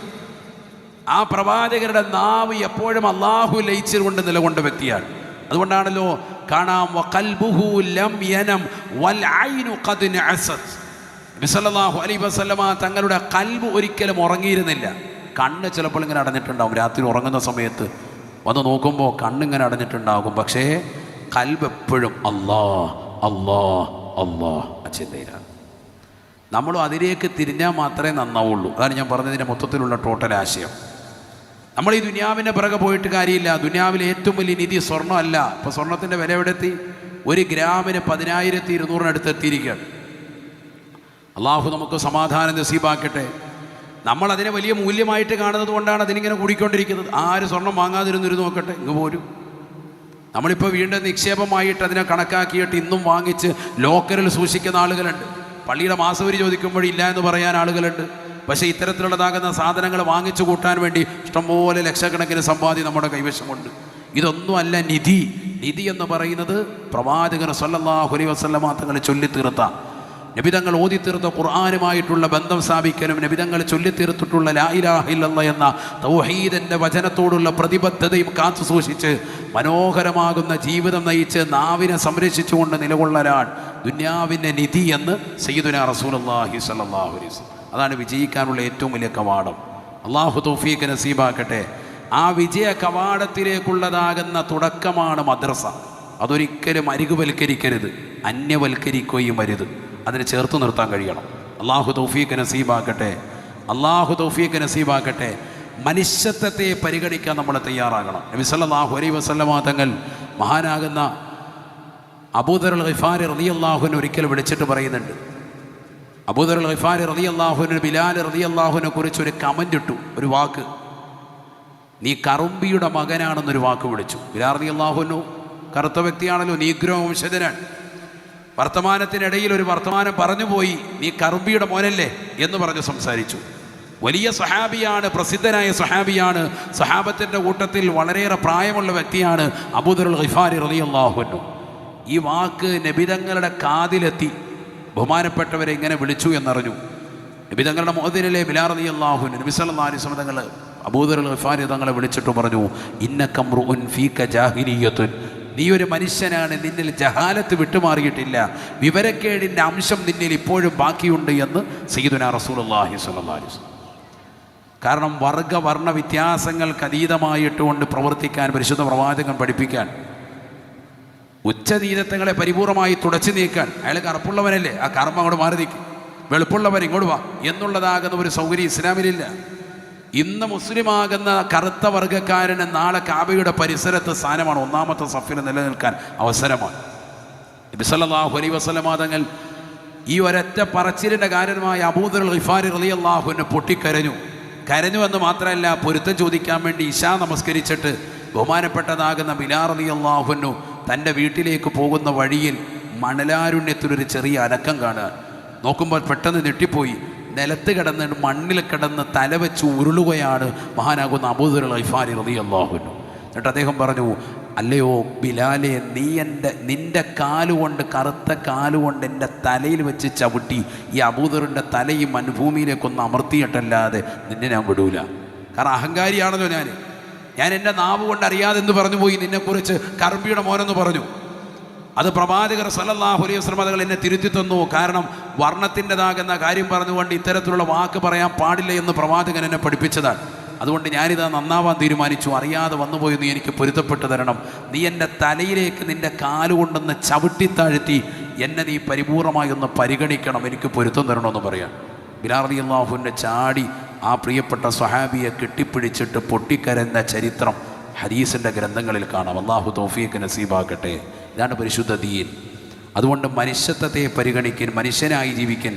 ആ പ്രവാചകരുടെ നാവ് എപ്പോഴും അള്ളാഹു ലയിച്ചുകൊണ്ട് നിലകൊണ്ട വ്യക്തിയാണ്. അതുകൊണ്ടാണല്ലോ കാണാം, വഖൽബുഹു ലം യനം വൽ ഐനു ഖദ് നഅസത്. നബി സല്ലല്ലാഹു അലൈഹി വസല്ലമ തങ്ങളുടെ ഖൽബ് ഒരിക്കലും ഉറങ്ങിയിരുന്നില്ല. കണ്ണ് ചിലപ്പോൾ ഇങ്ങനെ അടഞ്ഞിട്ടുണ്ടാകും. രാത്രി ഉറങ്ങുന്ന സമയത്ത് വന്ന് നോക്കുമ്പോൾ കണ്ണിങ്ങനെ അടഞ്ഞിട്ടുണ്ടാകും. പക്ഷേ ഖൽബ് എപ്പോഴും അല്ലാഹ് അല്ലാഹ് അല്ലാഹ് ചിന്തയിലാണ്. നമ്മളും അതിലേക്ക് തിരിഞ്ഞാൽ മാത്രമേ നന്നാവുള്ളൂ. അതാണ് ഞാൻ പറഞ്ഞതിൻ്റെ മൊത്തത്തിലുള്ള ടോട്ടൽ ആശയം. നമ്മൾ ഈ ദുനിയാവിൻ്റെ പിറകെ പോയിട്ട് കാര്യമില്ല. ദുനിയാവിലെ ഏറ്റവും വലിയ നിധി സ്വർണ്ണമല്ല. ഇപ്പോൾ സ്വർണ്ണത്തിൻ്റെ വില എവിടെ എത്തി? 1 ഗ്രാമിന് 10,200 എത്തിയിരിക്കുകയാണ്. അള്ളാഹു നമുക്ക് സമാധാനം നസീബാക്കട്ടെ. നമ്മളതിനെ വലിയ മൂല്യമായിട്ട് കാണുന്നത് കൊണ്ടാണ് അതിനിങ്ങനെ കൂടിക്കൊണ്ടിരിക്കുന്നത്. ആര് സ്വർണം വാങ്ങാതിരുന്നിരുന്ന് നോക്കട്ടെ, ഇങ്ങ് പോരും. നമ്മളിപ്പോൾ വീണ്ടും നിക്ഷേപമായിട്ട് അതിനെ കണക്കാക്കിയിട്ട് ഇന്നും വാങ്ങിച്ച് ലോക്കറിൽ സൂക്ഷിക്കുന്ന ആളുകളുണ്ട്. പള്ളിയുടെ മാസവരി ചോദിക്കുമ്പോഴില്ല എന്ന് പറയാൻ ആളുകളുണ്ട്. പക്ഷേ ഇത്തരത്തിലുള്ളതാകുന്ന സാധനങ്ങൾ വാങ്ങിച്ചു കൂട്ടാൻ വേണ്ടി ഇഷ്ടംപോലെ ലക്ഷക്കണക്കിന് സമ്പാദ്യം നമ്മുടെ കൈവശമുണ്ട്. ഇതൊന്നുമല്ല നിധി. നിധി എന്ന് പറയുന്നത് പ്രവാചകൻ സല്ലല്ലാഹു അലൈഹി വസല്ലമ തങ്ങൾ ചൊല്ലിത്തീർത്ത, നബിതങ്ങൾ ഓതിത്തീർത്ത ഖുർആനുമായിട്ടുള്ള ബന്ധം സ്ഥാപിക്കാനും നബിതങ്ങൾ ചൊല്ലിത്തീർത്തിട്ടുള്ള ലാ ഇലാഹ ഇല്ലല്ലാഹ് എന്ന തൗഹീദിൻ്റെ വചനത്തോടുള്ള പ്രതിബദ്ധതയും കാത്തു സൂക്ഷിച്ച് മനോഹരമാകുന്ന ജീവിതം നയിച്ച് നാവിനെ സംരക്ഷിച്ചുകൊണ്ട് നിലകൊള്ളലാണ് ദുനിയാവിൻ്റെ നിധി എന്ന് സയ്യിദുനാ റസൂലുള്ളാഹി സ്വല്ലല്ലാഹു അലൈഹി വസല്ലം. അതാണ് വിജയിക്കാനുള്ള ഏറ്റവും വലിയ കവാടം. അള്ളാഹു തൗഫീഖ് നസീബാക്കട്ടെ. ആ വിജയ കവാടത്തിലേക്കുള്ളതാകുന്ന തുടക്കമാണ് മദ്രസ. അതൊരിക്കലും അരികുവൽക്കരിക്കരുത്, അന്യവൽക്കരിക്കുകയും അരുത്. അതിനെ ചേർത്ത് നിർത്താൻ കഴിയണം. അള്ളാഹു തൗഫീഖ് നസീബാക്കട്ടെ. അള്ളാഹു തൗഫീഖ് നസീബാക്കട്ടെ. മനുഷ്യത്വത്തെ പരിഗണിക്കാൻ നമ്മൾ തയ്യാറാകണം. നബി സല്ലല്ലാഹു അലൈഹി വസല്ലമ തങ്ങൾ മഹാനാകുന്ന അബൂദർ അൽ ഗിഫാരി റളിയല്ലാഹു അൻഹു ഒരിക്കൽ വിളിച്ചിട്ട് പറയുന്നുണ്ട്, അബൂദർ ഗിഫാരി റളിയല്ലാഹുവിന് ബിലാൽ റളിയല്ലാഹുവിനെ കുറിച്ച് ഒരു കമൻ്റ് ഇട്ടു, ഒരു വാക്ക്. നീ കറുമ്പിയുടെ മകനാണെന്നൊരു വാക്ക് വിളിച്ചു. ബിലാൽ റളിയല്ലാഹുവിനു കറുത്ത വ്യക്തിയാണല്ലോ, നീഗ്രോ വംശജനാണ്. വർത്തമാനത്തിനിടയിൽ ഒരു വർത്തമാനം പറഞ്ഞു പോയി, നീ കറുമ്പിയുടെ മോനല്ലേ എന്ന് പറഞ്ഞ് സംസാരിച്ചു. വലിയ സഹാബിയാണ്, പ്രസിദ്ധനായ സഹാബിയാണ്. സഹാബത്തിൻ്റെ കൂട്ടത്തിൽ വളരെയേറെ പ്രായമുള്ള വ്യക്തിയാണ് അബൂദർ ഗിഫാരി റളിയല്ലാഹു അൻഹു. ഈ വാക്ക് നബിതങ്ങളുടെ കാതിലെത്തി. ബഹുമാനപ്പെട്ടവരെ ഇങ്ങനെ വിളിച്ചു എന്നറിഞ്ഞു. നബിതങ്ങളുടെ മുഅദ്ദിനിലെ ബിലാൽ റളിയല്ലാഹു അൻഹു നബി സല്ലല്ലാഹു അലൈഹി വസല്ലം തങ്ങൾ അബൂദർ ഗിഫാരി തങ്ങളെ വിളിച്ചിട്ട് പറഞ്ഞു, ഇന്നക മ്രുഉൻ ഫീക ജാഹിലിയ്യത്തുൻ, നീ ഒരു മനുഷ്യനാണ്, നിന്നിൽ ജഹാലത്ത് വിട്ടുമാറിയിട്ടില്ല, വിവരക്കേടിൻ്റെ അംശം നിന്നിൽ ഇപ്പോഴും ബാക്കിയുണ്ട് എന്ന് സയ്യിദുനാ റസൂലുള്ളാഹി സ്വല്ലല്ലാഹു അലൈഹി വസല്ലം. കാരണം വർണ്ണ വ്യത്യാസങ്ങൾക്ക് അതീതമായിട്ടുകൊണ്ട് പ്രവർത്തിക്കാൻ പരിശുദ്ധ പ്രവാചകൻ പഠിപ്പിക്കാൻ, ഉച്ചനീതത്വങ്ങളെ പരിപൂർണമായി തുടച്ചു നീക്കാൻ. അയാൾ കറുപ്പുള്ളവനല്ലേ, ആ കർമ്മ അങ്ങോട്ട് മാറി നിൽക്കും, വെളുപ്പുള്ളവൻ ഇങ്ങോട്ട് വാ എന്നുള്ളതാകുന്ന ഒരു സൗകര്യം ഇസ്ലാമിലില്ല. ഇന്ന് മുസ്ലിമാകുന്ന കറുത്ത വർഗ്ഗക്കാരന് നാളെ കാബയുടെ പരിസരത്ത് സ്ഥാനമാണ്, ഒന്നാമത്തെ സഫിൽ നിലനിൽക്കാൻ അവസരമാണ്. നബി സല്ലല്ലാഹു അലൈഹി വസല്ലം തങ്ങൾ ഈ ഒരൊറ്റ പറച്ചിലിൻ്റെ കാരണമായ അബൂദർ ഗിഫാരി റളിയല്ലാഹു അൻഹു പൊട്ടിക്കരഞ്ഞു. കരഞ്ഞു എന്ന് മാത്രമല്ല, പൊരുത്തം ചോദിക്കാൻ വേണ്ടി ഇശാ നമസ്കരിച്ചിട്ട് ബഹുമാനപ്പെട്ടതാകുന്ന ബിലാൽ റളിയല്ലാഹു അൻഹു തൻ്റെ വീട്ടിലേക്ക് പോകുന്ന വഴിയിൽ മണലാരുണ്യത്തിലൊരു ചെറിയ അനക്കം കാണുക. നോക്കുമ്പോൾ പെട്ടെന്ന് ഞെട്ടിപ്പോയി. നിലത്ത് കിടന്ന് മണ്ണിൽ കിടന്ന് തലവെച്ച് ഉരുളുകയാണ് മഹാനാകുന്ന അബൂദർ ഗിഫാരി റളിയല്ലാഹു അൻഹു. എന്നിട്ട് അദ്ദേഹം പറഞ്ഞു, അല്ലയോ ബിലാലെ, നിൻ്റെ കാലുകൊണ്ട്, കറുത്ത കാലുകൊണ്ട് എൻ്റെ തലയിൽ വെച്ച് ചവിട്ടി ഈ അബൂദറിൻ്റെ തലയും മരുഭൂമിയിലേക്കൊന്ന് അമർത്തിയിട്ടല്ലാതെ നിന്നെ ഞാൻ വിടൂല. കാരണം അഹങ്കാരിയാണല്ലോ ഞാൻ എൻ്റെ നാവ് കൊണ്ട് അറിയാതെ എന്ന് പറഞ്ഞു പോയി, നിന്നെക്കുറിച്ച് കറുമ്പിയുടെ മോനെന്ന് പറഞ്ഞു. അത് പ്രവാചകർ സല്ലല്ലാഹു അലൈഹി വസല്ലം തങ്ങൾ എന്നെ തിരുത്തി തന്നു. കാരണം വർണ്ണത്തിൻ്റെതാകുന്ന കാര്യം പറഞ്ഞുകൊണ്ട് ഇത്തരത്തിലുള്ള വാക്ക് പറയാൻ പാടില്ല എന്ന് പ്രവാചകൻ എന്നെ പഠിപ്പിച്ചതാണ്. അതുകൊണ്ട് ഞാനിത് നന്നാവാൻ തീരുമാനിച്ചു. അറിയാതെ വന്നുപോയി, നീ എനിക്ക് പൊരുത്തപ്പെട്ട് തരണം. നീ എൻ്റെ തലയിലേക്ക് നിൻ്റെ കാലുകൊണ്ടൊന്ന് ചവിട്ടിത്താഴ്ത്തി എന്നെ നീ പരിപൂർണമായി ഒന്ന് പരിഗണിക്കണം, എനിക്ക് പൊരുത്തം തരണമെന്ന് പറയാൻ. ബിലാൽ റളിയല്ലാഹു അൻഹു ചാടി ആ പ്രിയപ്പെട്ട സ്വഹാബിയെ കെട്ടിപ്പിടിച്ചിട്ട് പൊട്ടിക്കരഞ്ഞ ചരിത്രം ഹദീസിൻ്റെ ഗ്രന്ഥങ്ങളിൽ കാണാം. അല്ലാഹു തൗഫീഖ് നസീബാക്കട്ടെ. ഇതാണ് പരിശുദ്ധ ദീൻ. അതുകൊണ്ട് മനുഷ്യത്വത്തെ പരിഗണിക്കാൻ, മനുഷ്യനായി ജീവിക്കാൻ